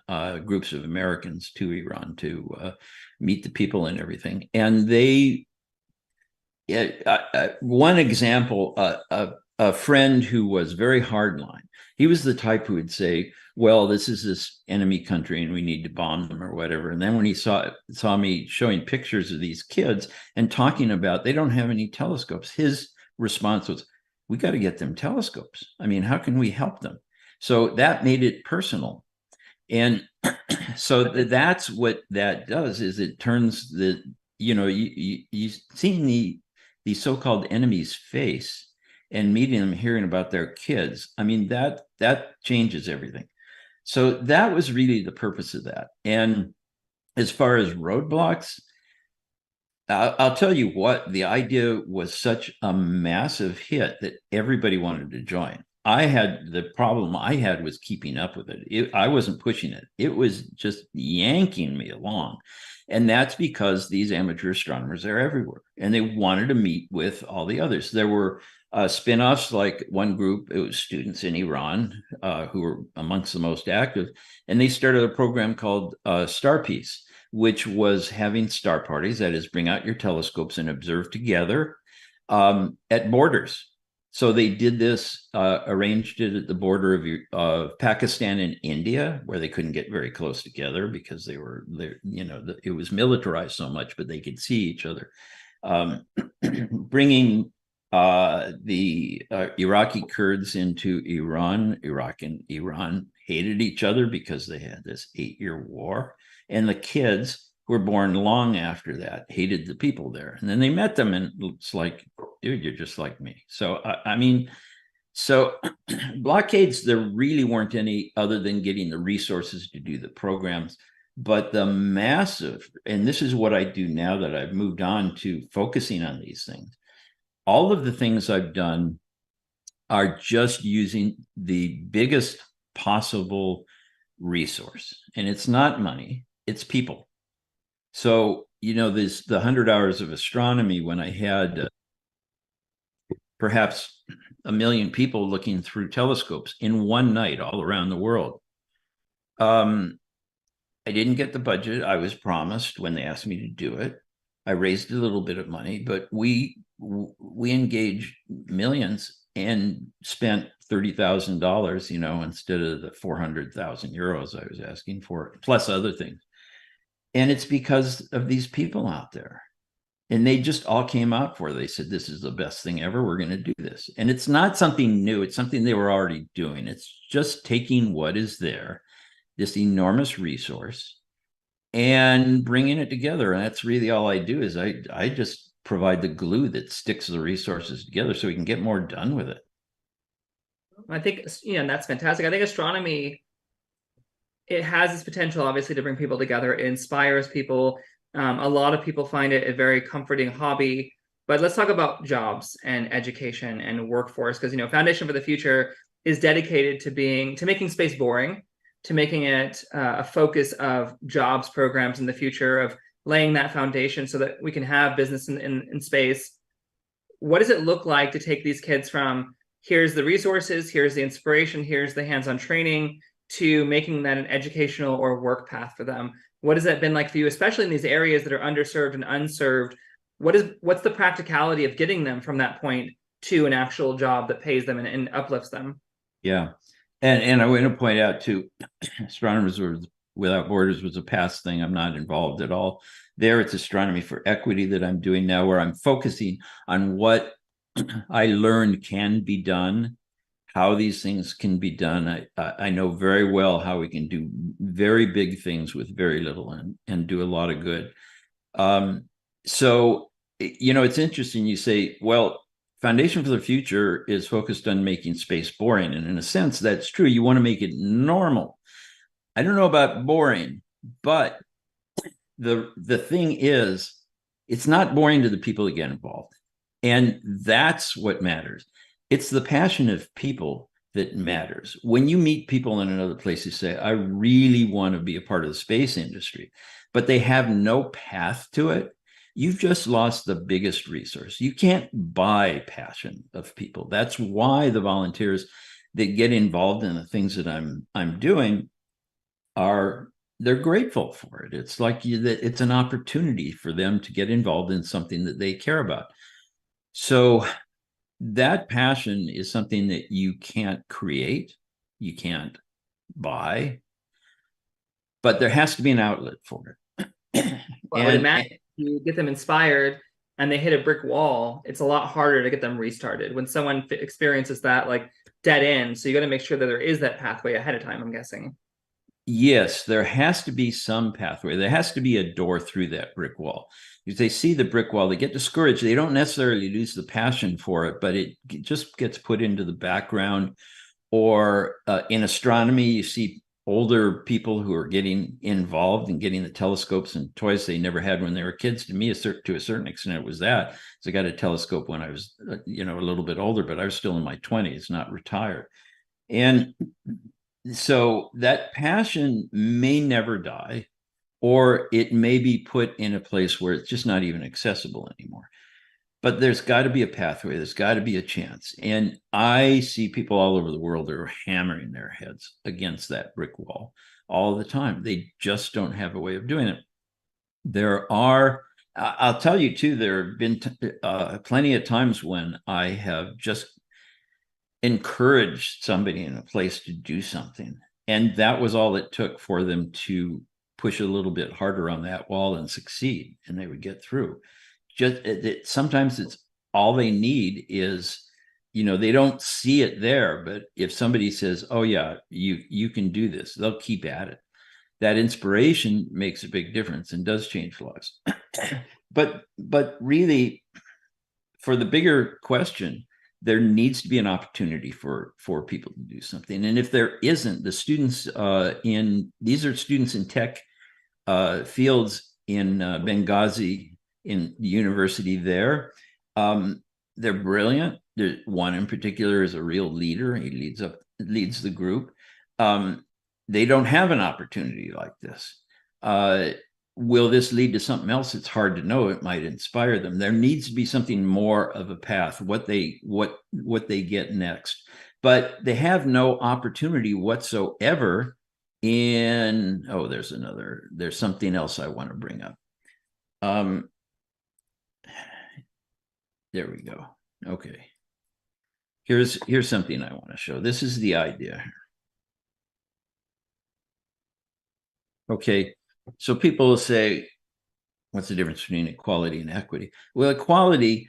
groups of Americans to Iran to meet the people and everything. And one example, a friend who was very hardline, he was the type who would say, well, this is this enemy country and we need to bomb them or whatever. And then when he saw me showing pictures of these kids and talking about they don't have any telescopes, his response was, we got to get them telescopes. I mean, how can we help them? So that made it personal. And so that's what that does, is it turns the, you know, you seeing the so-called enemy's face and meeting them, hearing about their kids. I mean, that changes everything. So that was really the purpose of that. And as far as roadblocks, I'll tell you what, the idea was such a massive hit that everybody wanted to join. The problem I had was keeping up with it. I wasn't pushing it. It was just yanking me along. And that's because these amateur astronomers are everywhere and they wanted to meet with all the others. There were spin-offs, like one group, it was students in Iran who were amongst the most active. And they started a program called StarPeace, which was having star parties, that is, bring out your telescopes and observe together at borders. So they did this, arranged it at the border of Pakistan and India, where they couldn't get very close together because they were, you know, it was militarized so much, but they could see each other. Bringing the Iraqi Kurds into Iran. Iraq and Iran hated each other because they had this 8-year war. And the kids who were born long after that hated the people there. And then they met them and it's like, dude, you're just like me. So, I mean, so blockades, there really weren't any other than getting the resources to do the programs. But the massive, and this is what I do now that I've moved on to focusing on these things. All of the things I've done are just using the biggest possible resource. And it's not money, it's people. So, you know, there's the 100 hours of astronomy when I had perhaps 1 million people looking through telescopes in one night all around the world. I didn't get the budget I was promised when they asked me to do it. I raised a little bit of money, but we engaged millions and spent $30,000, you know, instead of the 400,000 euros I was asking for, plus other things. And it's because of these people out there. And they just all came out for it. They said, this is the best thing ever. We're going to do this. And it's not something new. It's something they were already doing. It's just taking what is there, this enormous resource, and bringing it together. And that's really all I do is I just provide the glue that sticks the resources together so we can get more done with it. I think, you know, that's fantastic. I think astronomy, it has its potential, obviously, to bring people together. It inspires people. A lot of people find it a very comforting hobby. But let's talk about jobs and education and workforce, because, you know, Foundation for the Future is dedicated to making space boring, to making it a focus of jobs programs in the future, of laying that foundation so that we can have business in space. What does it look like to take these kids from here's the resources, here's the inspiration, here's the hands-on training, to making that an educational or work path for them? What has that been like for you, especially in these areas that are underserved and unserved? What's the practicality of getting them from that point to an actual job that pays them and uplifts them? Yeah. And I want to point out too, Astronomers Without Borders was a past thing. I'm not involved at all there. It's Astronomy for Equity that I'm doing now, where I'm focusing on what I learned can be done, how these things can be done. I know very well how we can do very big things with very little and do a lot of good. So, you know, it's interesting you say, well, Foundation for the Future is focused on making space boring. And in a sense, that's true. You want to make it normal. I don't know about boring, but the thing is, it's not boring to the people that get involved. And that's what matters. It's the passion of people that matters. When you meet people in another place who say, I really want to be a part of the space industry, but they have no path to it, you've just lost the biggest resource. You can't buy passion of people. That's why the volunteers that get involved in the things that I'm doing they're grateful for it. It's like it's an opportunity for them to get involved in something that they care about. So that passion is something that you can't create, you can't buy, but there has to be an outlet for it. Well, and you get them inspired and they hit a brick wall, it's a lot harder to get them restarted when someone experiences that like dead end. So you got to make sure that there is that pathway ahead of time, I'm guessing. Yes, there has to be some pathway. There has to be a door through that brick wall. If they see the brick wall, they get discouraged. They don't necessarily lose the passion for it, but it just gets put into the background. Or in astronomy, you see older people who are getting involved and getting the telescopes and toys they never had when they were kids. To me, to a certain extent, it was that. So I got a telescope when I was, a little bit older, but I was still in my 20s, not retired. And so that passion may never die, or it may be put in a place where it's just not even accessible anymore. But there's got to be a pathway. There's got to be a chance. And I see people all over the world that are hammering their heads against that brick wall all the time. They just don't have a way of doing it. I'll tell you too, there have been plenty of times when I have just encouraged somebody in a place to do something. And that was all it took for them to push a little bit harder on that wall and succeed, and they would get through. Sometimes it's all they need is, they don't see it there, but if somebody says, oh yeah, you can do this, they'll keep at it. that inspiration makes a big difference and does change lives. But really, for the bigger question, there needs to be an opportunity for people to do something. And if there isn't, the students these are students in tech fields in Benghazi, in the university there. They're brilliant. One in particular is a real leader. He leads the group. They don't have an opportunity like this. Will this lead to something else? It's hard to know. It might inspire them. There needs to be something more of a path, what they get next. But they have no opportunity whatsoever in, there's something else I want to bring up. There we go. Okay. Here's something I want to show. This is the idea here. Okay. So people will say, what's the difference between equality and equity? Well, equality,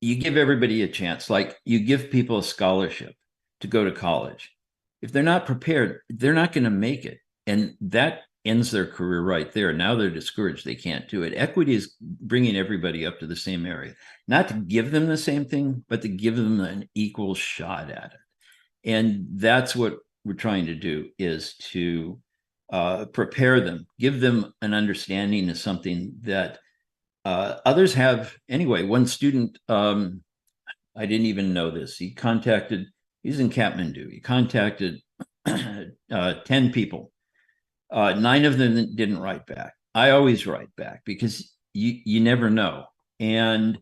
you give everybody a chance. Like you give people a scholarship to go to college. If they're not prepared, they're not going to make it. And that ends their career right there. Now they're discouraged. They can't do it. Equity is bringing everybody up to the same area, not to give them the same thing, but to give them an equal shot at it. And that's what we're trying to do, is to prepare them, give them an understanding of something that others have. Anyway, one student, I didn't even know this. He's in Kathmandu. He contacted 10 people. 9 of them didn't write back. I always write back because you never know. And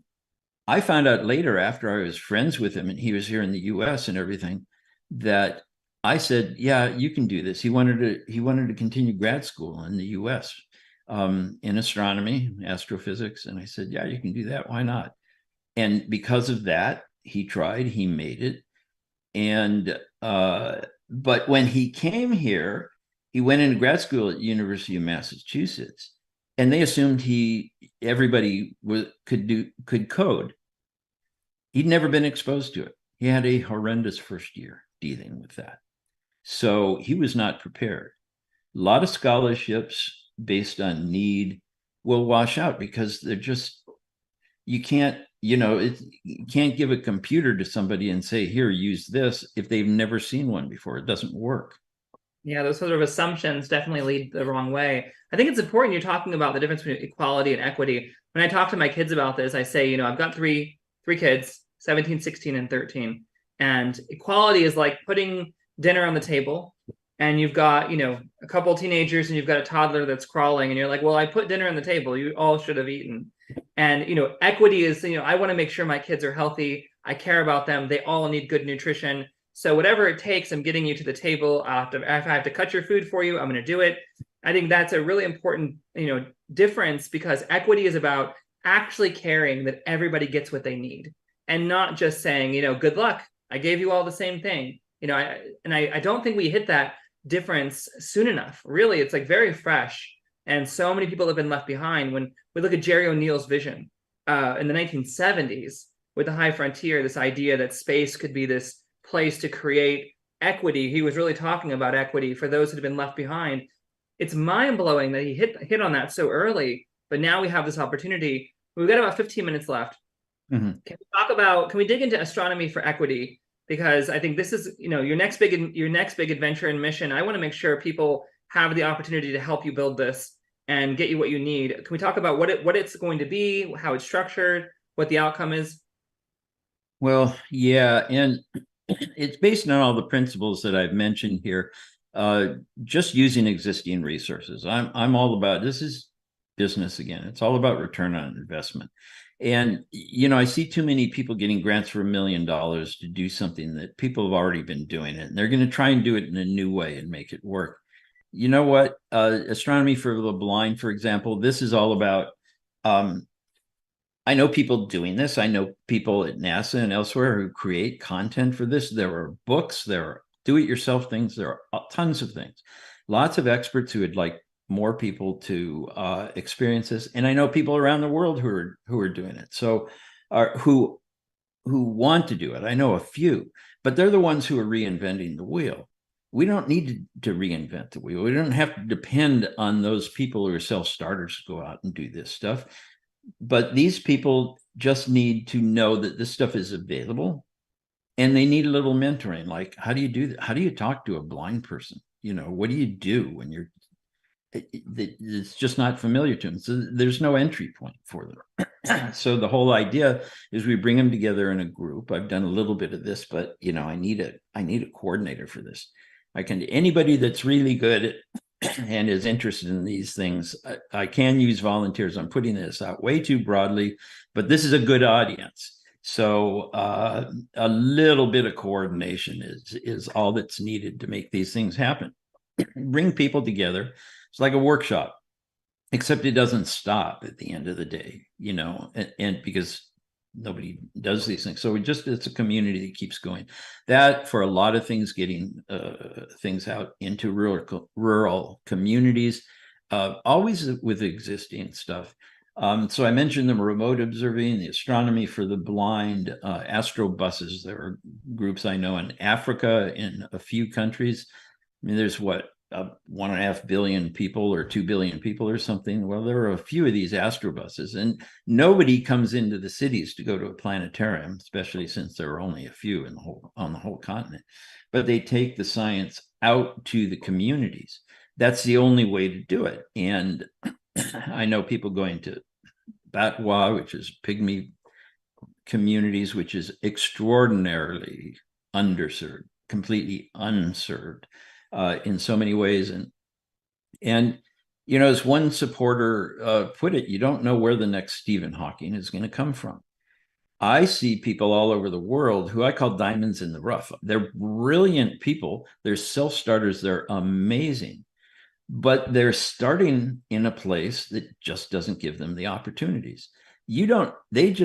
I found out later, after I was friends with him and he was here in the US and everything, that I said, yeah, you can do this. He wanted to continue grad school in the US in astronomy, astrophysics. And I said, yeah, you can do that. Why not? And because of that, he tried, he made it. And, but when he came here, he went into grad school at University of Massachusetts, and they assumed everybody could code. He'd never been exposed to it. He had a horrendous first year dealing with that. So he was not prepared. A lot of scholarships based on need will wash out because they're just, you can't give a computer to somebody and say, here, use this, if they've never seen one before. It doesn't work. Yeah, those sort of assumptions definitely lead the wrong way. I think it's important you're talking about the difference between equality and equity. When I talk to my kids about this, I say, I've got three kids, 17, 16, and 13. And equality is like putting dinner on the table, and you've got, a couple of teenagers and you've got a toddler that's crawling, and you're like, well, I put dinner on the table. You all should have eaten. And, equity is, I want to make sure my kids are healthy. I care about them. They all need good nutrition. So whatever it takes, I'm getting you to the table. If I have to cut your food for you, I'm going to do it. I think that's a really important, difference, because equity is about actually caring that everybody gets what they need, and not just saying, good luck, I gave you all the same thing. I don't think we hit that difference soon enough. Really, it's like very fresh. And so many people have been left behind. When we look at Jerry O'Neill's vision in the 1970s with the High Frontier, this idea that space could be this place to create equity, he was really talking about equity for those that have been left behind. It's mind-blowing that he hit on that so early, but now we have this opportunity. We've got about 15 minutes left. Mm-hmm. Can we dig into astronomy for equity? Because I think this is, your next big adventure and mission. I want to make sure people have the opportunity to help you build this and get you what you need. Can we talk about what it's going to be, how it's structured, what the outcome is? Well, yeah, and it's based on all the principles that I've mentioned here. Just using existing resources. I'm all about, this is business again. It's all about return on investment. And, I see too many people getting grants for $1 million to do something that people have already been doing it. And they're going to try and do it in a new way and make it work. You know what? Astronomy for the Blind, for example, this is all about, I know people doing this. I know people at NASA and elsewhere who create content for this. There are books, there are do-it-yourself things, there are tons of things. Lots of experts who would like more people to experience this. And I know people around the world who are doing it. So who want to do it. I know a few, but they're the ones who are reinventing the wheel. we don't need to reinvent the wheel. We don't have to depend on those people who are self-starters to go out and do this stuff. But these people just need to know that this stuff is available, and they need a little mentoring. Like, how do you do that? How do you talk to a blind person? You know, what do you do when it's just not familiar to them? So there's no entry point for them. So the whole idea is we bring them together in a group. I've done a little bit of this, but you know, I need a coordinator for this. Anybody that's really good and is interested in these things, I can use volunteers. I'm putting this out way too broadly, but this is a good audience. So a little bit of coordination is all that's needed to make these things happen. Bring people together. It's like a workshop, except it doesn't stop at the end of the day, you know, and because nobody does these things. So it's a community that keeps going. That, for a lot of things, getting things out into rural communities, always with existing stuff. So I mentioned the remote observing, the astronomy for the blind, astro buses. There are groups I know in Africa, in a few countries. I mean, there's 1.5 billion people or 2 billion people or something. Well, there are a few of these astrobuses, and nobody comes into the cities to go to a planetarium, especially since there are only a few on the whole continent. But they take the science out to the communities. That's the only way to do it. And I know people going to Batwa, which is pygmy communities, which is extraordinarily underserved, completely unserved. In so many ways, and you know, as one supporter put it, you don't know where the next Stephen Hawking is going to come from. I see people all over the world who I call diamonds in the rough. They're brilliant people. They're self-starters. They're amazing, but they're starting in a place that just doesn't give them the opportunities. You don't need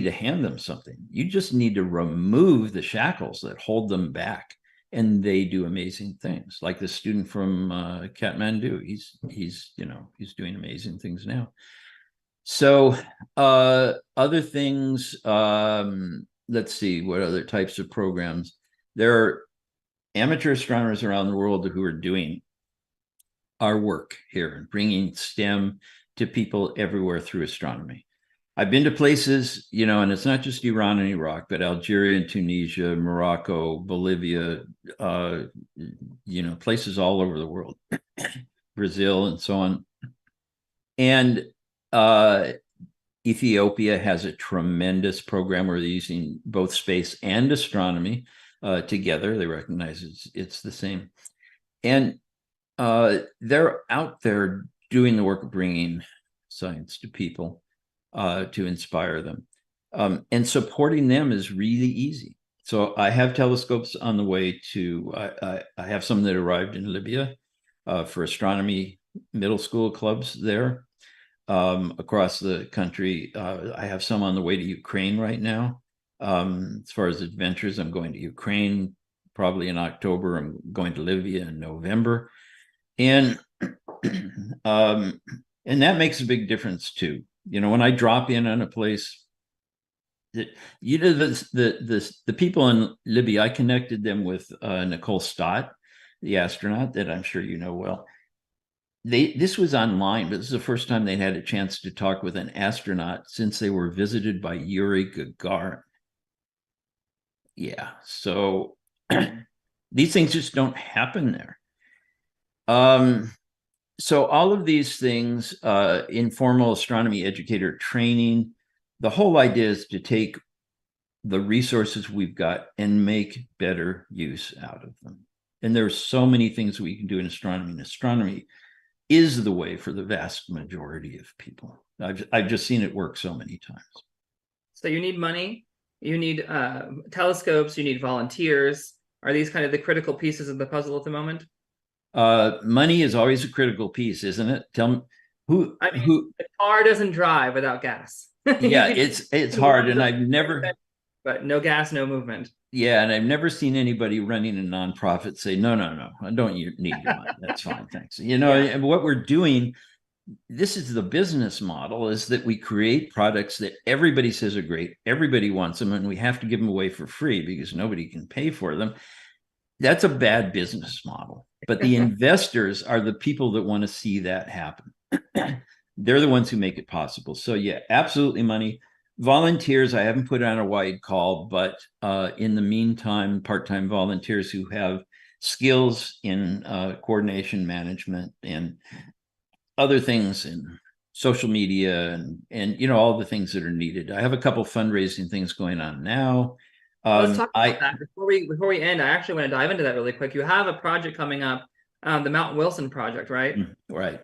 to hand them something. You just need to remove the shackles that hold them back. And they do amazing things, like the student from Kathmandu. He's doing amazing things now. So other things, let's see, what other types of programs? There are amateur astronomers around the world who are doing our work here, bringing STEM to people everywhere through astronomy. I've been to places, you know, and it's not just Iran and Iraq, but Algeria and Tunisia, Morocco, Bolivia, you know, places all over the world, Brazil and so on. And Ethiopia has a tremendous program where they're using both space and astronomy together. They recognize it's the same. And they're out there doing the work of bringing science to people. To inspire them. And supporting them is really easy. So I have telescopes on the way to, I have some that arrived in Libya for astronomy middle school clubs there across the country. I have some on the way to Ukraine right now. As far as adventures, I'm going to Ukraine probably in October. I'm going to Libya in November. And that makes a big difference too. You know, when I drop in on a place, the people in Libya, I connected them with Nicole Stott, the astronaut that I'm sure you know well. This was online, but this is the first time they had a chance to talk with an astronaut since they were visited by Yuri Gagarin. Yeah, so these things just don't happen there. So all of these things, informal astronomy educator training, the whole idea is to take the resources we've got and make better use out of them. And there's so many things we can do in astronomy, and astronomy is the way for the vast majority of people. I've just seen it work so many times. So you need money, you need telescopes, you need volunteers. Are these kind of the critical pieces of the puzzle at the moment? Money is always a critical piece, isn't it? Tell me who. The car doesn't drive without gas. Yeah, it's hard, and I've never. But no gas, no movement. Yeah, and I've never seen anybody running a nonprofit say, no, I don't need your money. That's fine, thanks. You know, yeah. And what we're doing, this is the business model, is that we create products that everybody says are great, everybody wants them, and we have to give them away for free because nobody can pay for them. That's a bad business model. But the investors are the people that want to see that happen. They're the ones who make it possible. So yeah, absolutely money. Volunteers, I haven't put on a wide call, but in the meantime, part-time volunteers who have skills in coordination management and other things in social media and you know all the things that are needed. I have a couple fundraising things going on now. Let's talk about that before we end. I actually want to dive into that really quick. You have a project coming up, the Mount Wilson project, right? Right.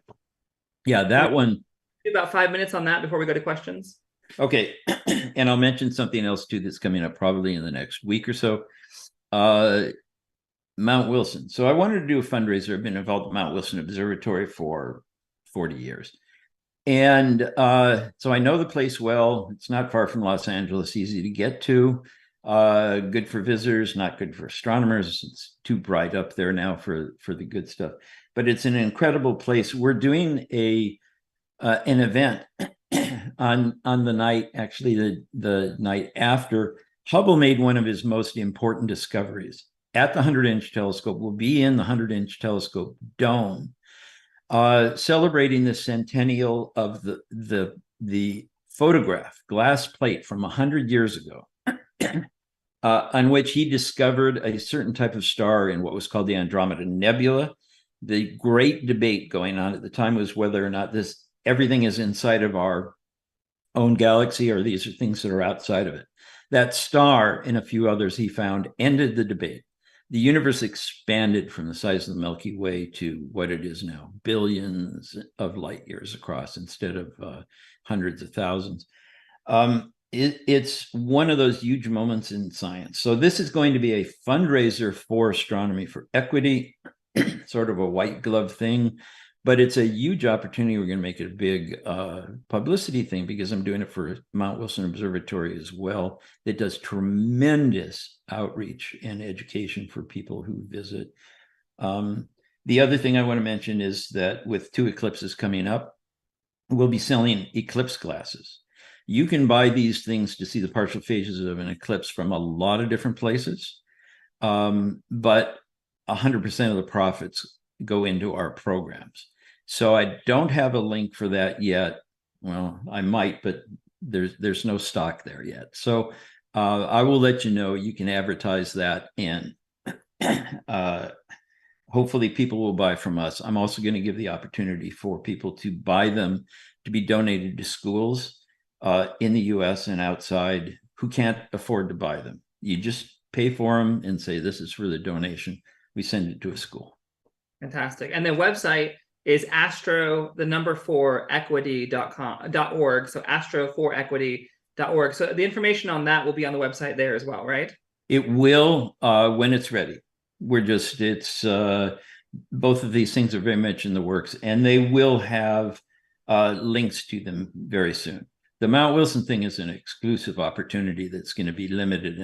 Yeah, that one. About 5 minutes on that before we go to questions. Okay, and I'll mention something else too that's coming up probably in the next week or so. Mount Wilson. So I wanted to do a fundraiser. I've been involved with Mount Wilson Observatory for 40 years. And so I know the place well. It's not far from Los Angeles, easy to get to. Good for visitors, not good for astronomers. It's too bright up there now for the good stuff. But it's an incredible place. We're doing an event on the night, actually the night after Hubble made one of his most important discoveries at the 100-inch telescope. We'll be in the 100-inch telescope dome, celebrating the centennial of the photograph glass plate from 100 years ago, on which he discovered a certain type of star in what was called the Andromeda Nebula. The great debate going on at the time was whether or not everything is inside of our own galaxy or these are things that are outside of it. That star and a few others he found ended the debate. The universe expanded from the size of the Milky Way to what it is now, billions of light years across instead of hundreds of thousands. It's one of those huge moments in science. So this is going to be a fundraiser for Astronomy for Equity, sort of a white glove thing, but it's a huge opportunity. We're going to make it a big publicity thing because I'm doing it for Mount Wilson Observatory as well. It does tremendous outreach and education for people who visit. The other thing I want to mention is that with 2 eclipses coming up, we'll be selling eclipse glasses. You can buy these things to see the partial phases of an eclipse from a lot of different places, but 100% of the profits go into our programs. So I don't have a link for that yet. Well, I might, but there's no stock there yet. So I will let you know. You can advertise that, and hopefully people will buy from us. I'm also going to give the opportunity for people to buy them to be donated to schools in the US and outside who can't afford to buy them. You just pay for them and say, this is for the donation. We send it to a school. Fantastic. And the website is astro4equity.org. So astro4equity.org. So the information on that will be on the website there as well, right? It will when it's ready. It's both of these things are very much in the works, and they will have links to them very soon. The Mount Wilson thing is an exclusive opportunity that's going to be limited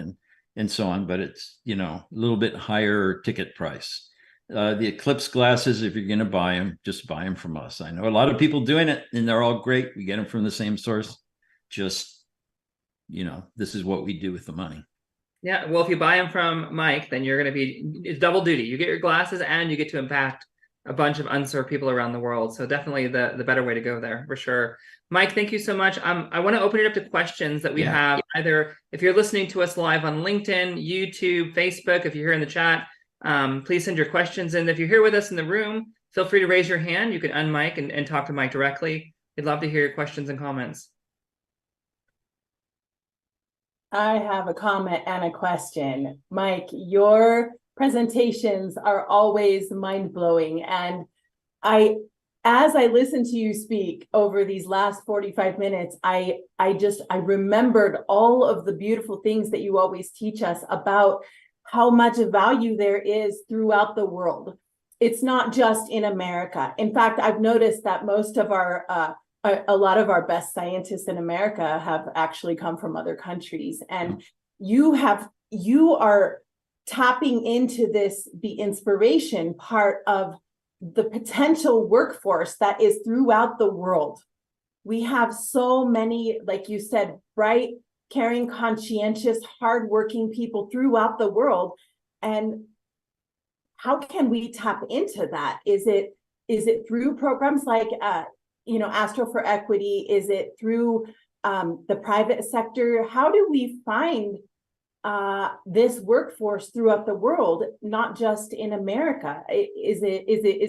and so on, but it's, a little bit higher ticket price. The eclipse glasses, if you're going to buy them, just buy them from us. I know a lot of people doing it and they're all great. We get them from the same source. Just, this is what we do with the money. Yeah. Well, if you buy them from Mike, then you're going to it's double duty. You get your glasses and you get to impact a bunch of unserved people around the world. So definitely the better way to go there for sure. Mike, thank you so much. I want to open it up to questions that we have, either if you're listening to us live on LinkedIn, YouTube, Facebook, if you're here in the chat, please send your questions in. If you're here with us in the room, feel free to raise your hand. You can unmic and talk to Mike directly. We'd love to hear your questions and comments. I have a comment and a question. Mike, your presentations are always mind-blowing, and as I listened to you speak over these last 45 minutes, I remembered all of the beautiful things that you always teach us about how much value there is throughout the world. It's not just in America. In fact, I've noticed that most of a lot of our best scientists in America have actually come from other countries. And you are tapping into the inspiration part of the potential workforce that is throughout the world. We have so many, like you said, bright, caring, conscientious, hardworking people throughout the world. And how can we tap into that? Is it through programs like Astro for Equity? Is it through the private sector? How do we find this workforce throughout the world, not just in America? Is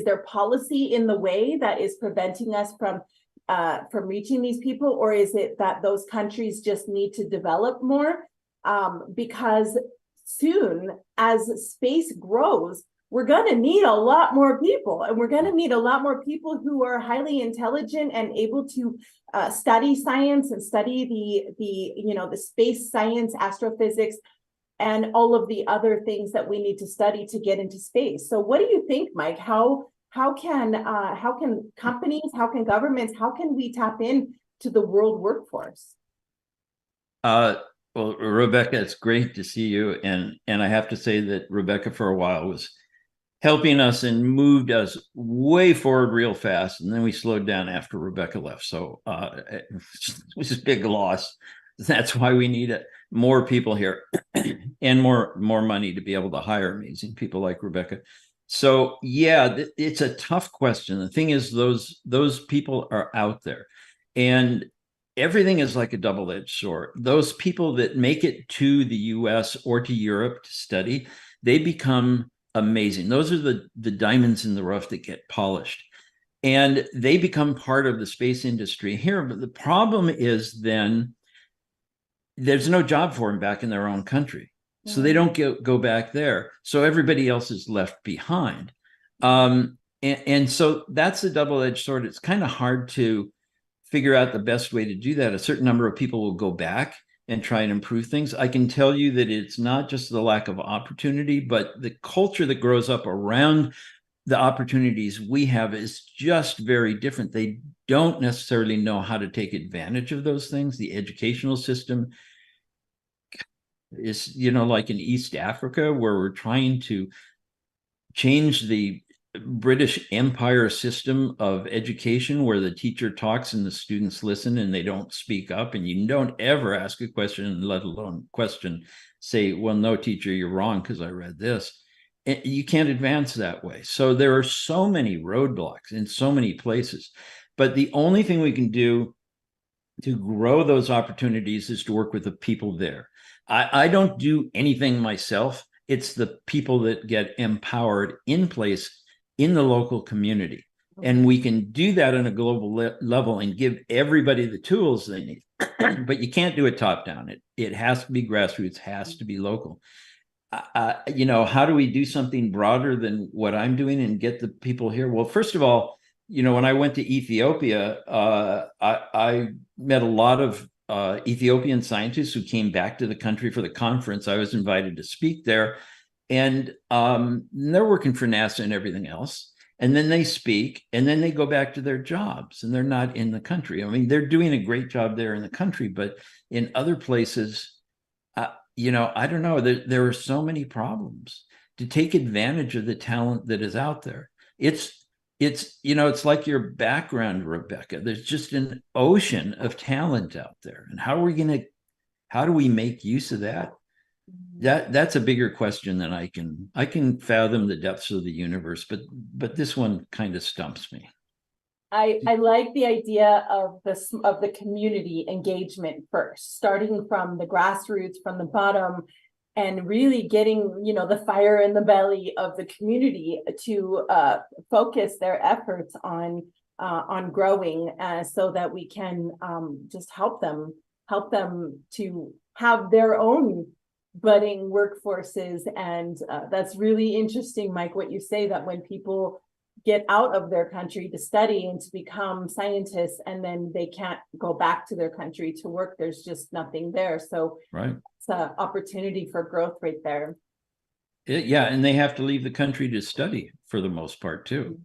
there policy in the way that is preventing us from reaching these people, or is it that those countries just need to develop more? Because soon, as space grows, we're going to need a lot more people, and we're going to need a lot more people who are highly intelligent and able to study science and study the space science, astrophysics, and all of the other things that we need to study to get into space. So what do you think, Mike? How can companies, how can governments, how can we tap in to the world workforce? Well, Rebecca, it's great to see you. And I have to say that Rebecca for a while was helping us and moved us way forward real fast. And then we slowed down after Rebecca left. So it was a big loss. That's why we need more people here and more money to be able to hire amazing people like Rebecca. So yeah, it's a tough question. The thing is, those people are out there, and everything is like a double-edged sword. Those people that make it to the US or to Europe to study, they become amazing. Those are the diamonds in the rough that get polished, and they become part of the space industry here. But the problem is then there's no job for them back in their own country. So they don't go back there. So everybody else is left behind. And so that's a double-edged sword. It's kind of hard to figure out the best way to do that. A certain number of people will go back and try and improve things. I can tell you that it's not just the lack of opportunity, but the culture that grows up around the opportunities we have is just very different. They don't necessarily know how to take advantage of those things. The educational system is, like in East Africa, where we're trying to change the British Empire system of education, where the teacher talks and the students listen and they don't speak up, and you don't ever ask a question, let alone say, well, no, teacher, you're wrong because I read this. And you can't advance that way. So there are so many roadblocks in so many places. But the only thing we can do to grow those opportunities is to work with the people there. I don't do anything myself. It's the people that get empowered in place in the local community. And we can do that on a global level and give everybody the tools they need. But you can't do it top down. It has to be grassroots, has to be local. How do we do something broader than what I'm doing and get the people here? Well, first of all, when I went to Ethiopia, I met a lot of Ethiopian scientists who came back to the country for the conference. I was invited to speak there, and they're working for NASA and everything else. And then they speak, and then they go back to their jobs, and they're not in the country. I mean, they're doing a great job there in the country, but in other places, I don't know. There are so many problems to take advantage of the talent that is out there. It's like your background, Rebecca. There's just an ocean of talent out there. And how do we make use of that? That's a bigger question than I can fathom the depths of the universe, but this one kind of stumps me. I like the idea of the community engagement first, starting from the grassroots, from the bottom, and really getting, the fire in the belly of the community to focus their efforts on growing, so that we can just help them to have their own budding workforces. And that's really interesting, Mike, what you say, that when people get out of their country to study and to become scientists, and then they can't go back to their country to work, there's just nothing there. So right, it's an opportunity for growth right there. And they have to leave the country to study for the most part too.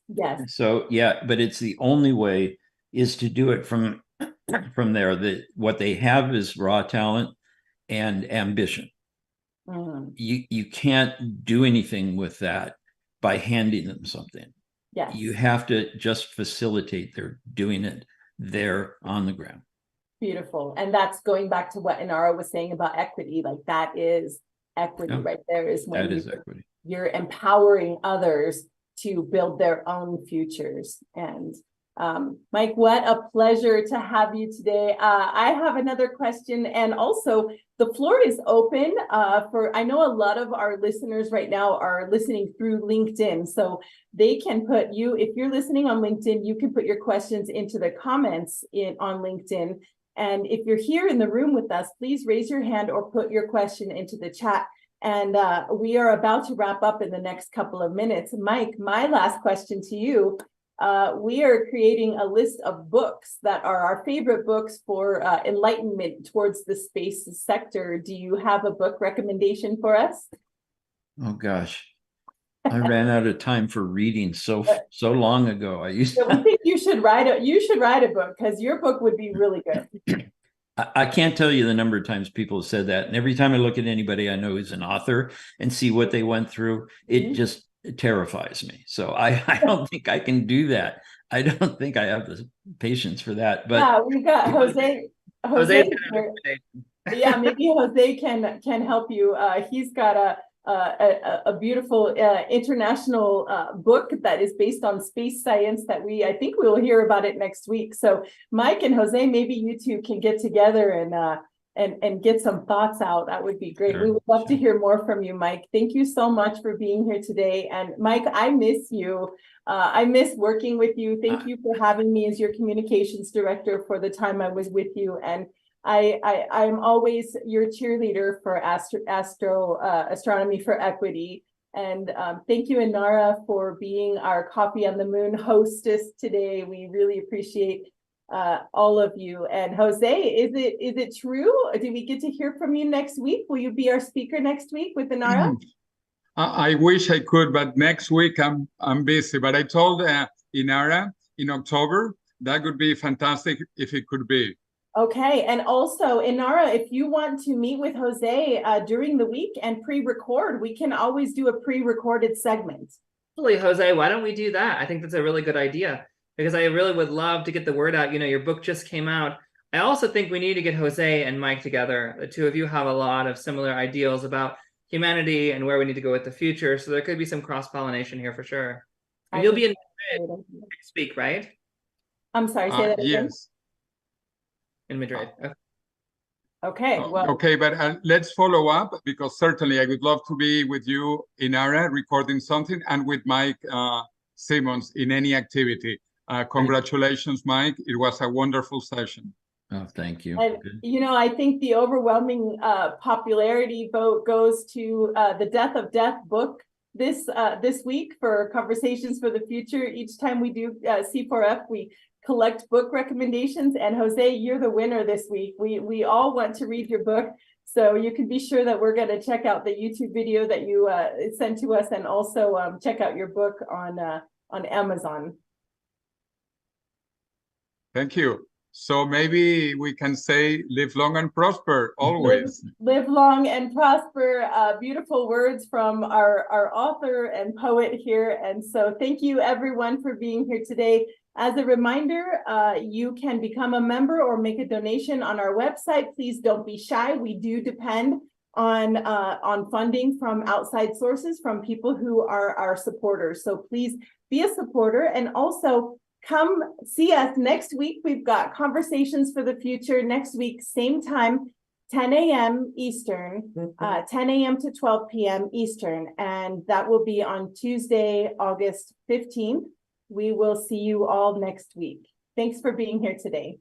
Yes. So but it's the only way is to do it from there. What they have is raw talent and ambition. You can't do anything with that by handing them something. Yes. You have to just facilitate their doing it there on the ground. Beautiful. And that's going back to what Inara was saying about equity. Like, that is equity right there, is when that is equity. you're empowering others to build their own futures. And Mike, what a pleasure to have you today. I have another question, and also the floor is open I know a lot of our listeners right now are listening through LinkedIn, so they can if you're listening on LinkedIn, you can put your questions into the comments on LinkedIn. And if you're here in the room with us, please raise your hand or put your question into the chat. And we are about to wrap up in the next couple of minutes. Mike, my last question to you. We are creating a list of books that are our favorite books for enlightenment towards the space sector. Do you have a book recommendation for us? Oh gosh, I ran out of time for reading so long ago. I used So we think you should write a book, because your book would be really good. I can't tell you the number of times people have said that. And every time I look at anybody I know who's an author and see what they went through, it just terrifies me. So I don't think I can do that. I don't think I have the patience for that. But yeah, we've got Jose. Yeah, maybe Jose can help you. He's got a beautiful international book that is based on space science that I think we'll hear about it next week. So Mike and Jose, maybe you two can get together and get some thoughts out. That would be great. Sure, We would love to hear more from you, Mike. Thank you so much for being here today. And Mike, I miss you. I miss working with you. Thank you for having me as your communications director for the time I was with you. And I'm always your cheerleader for Astronomy for Equity. And thank you, Inara, for being our Coffee on the Moon hostess today. We really appreciate all of you. And Jose, is it true? Do we get to hear from you next week? Will you be our speaker next week with Inara? I wish I could, but next week I'm busy. But I told Inara in October that would be fantastic if it could be. Okay, and also Inara, if you want to meet with Jose during the week and pre-record, we can always do a pre-recorded segment. Absolutely, Jose, why don't we do that? I think that's a really good idea, because I really would love to get the word out. You know, your book just came out. I also think we need to get Jose and Mike together. The two of you have a lot of similar ideals about humanity and where we need to go with the future. So there could be some cross-pollination here for sure. And you'll be in Madrid next week, right? I'm sorry, say that again. Yes. In Madrid. Okay, well. Okay, but let's follow up, because certainly I would love to be with you, Inara, recording something, and with Mike Simmons in any activity. Congratulations, Mike. It was a wonderful session. oh, thank you. And, you know, I think the overwhelming popularity vote goes to the Death of Death book this week for Conversations for the Future. Each time we do C4F, we collect book recommendations, and Jose, you're the winner this week. We all want to read your book, so you can be sure that we're going to check out the YouTube video that you sent to us, and also check out your book on Amazon. Thank you. So maybe we can say live long and prosper always. Live long and prosper. Beautiful words from our author and poet here. And so thank you everyone for being here today. As a reminder, you can become a member or make a donation on our website. Please don't be shy. We do depend on funding from outside sources, from people who are our supporters. So please be a supporter, and also come see us next week. We've got Conversations for the Future next week, same time, 10 a.m. Eastern, 10 a.m. to 12 p.m. Eastern. And that will be on Tuesday, August 15th. We will see you all next week. Thanks for being here today.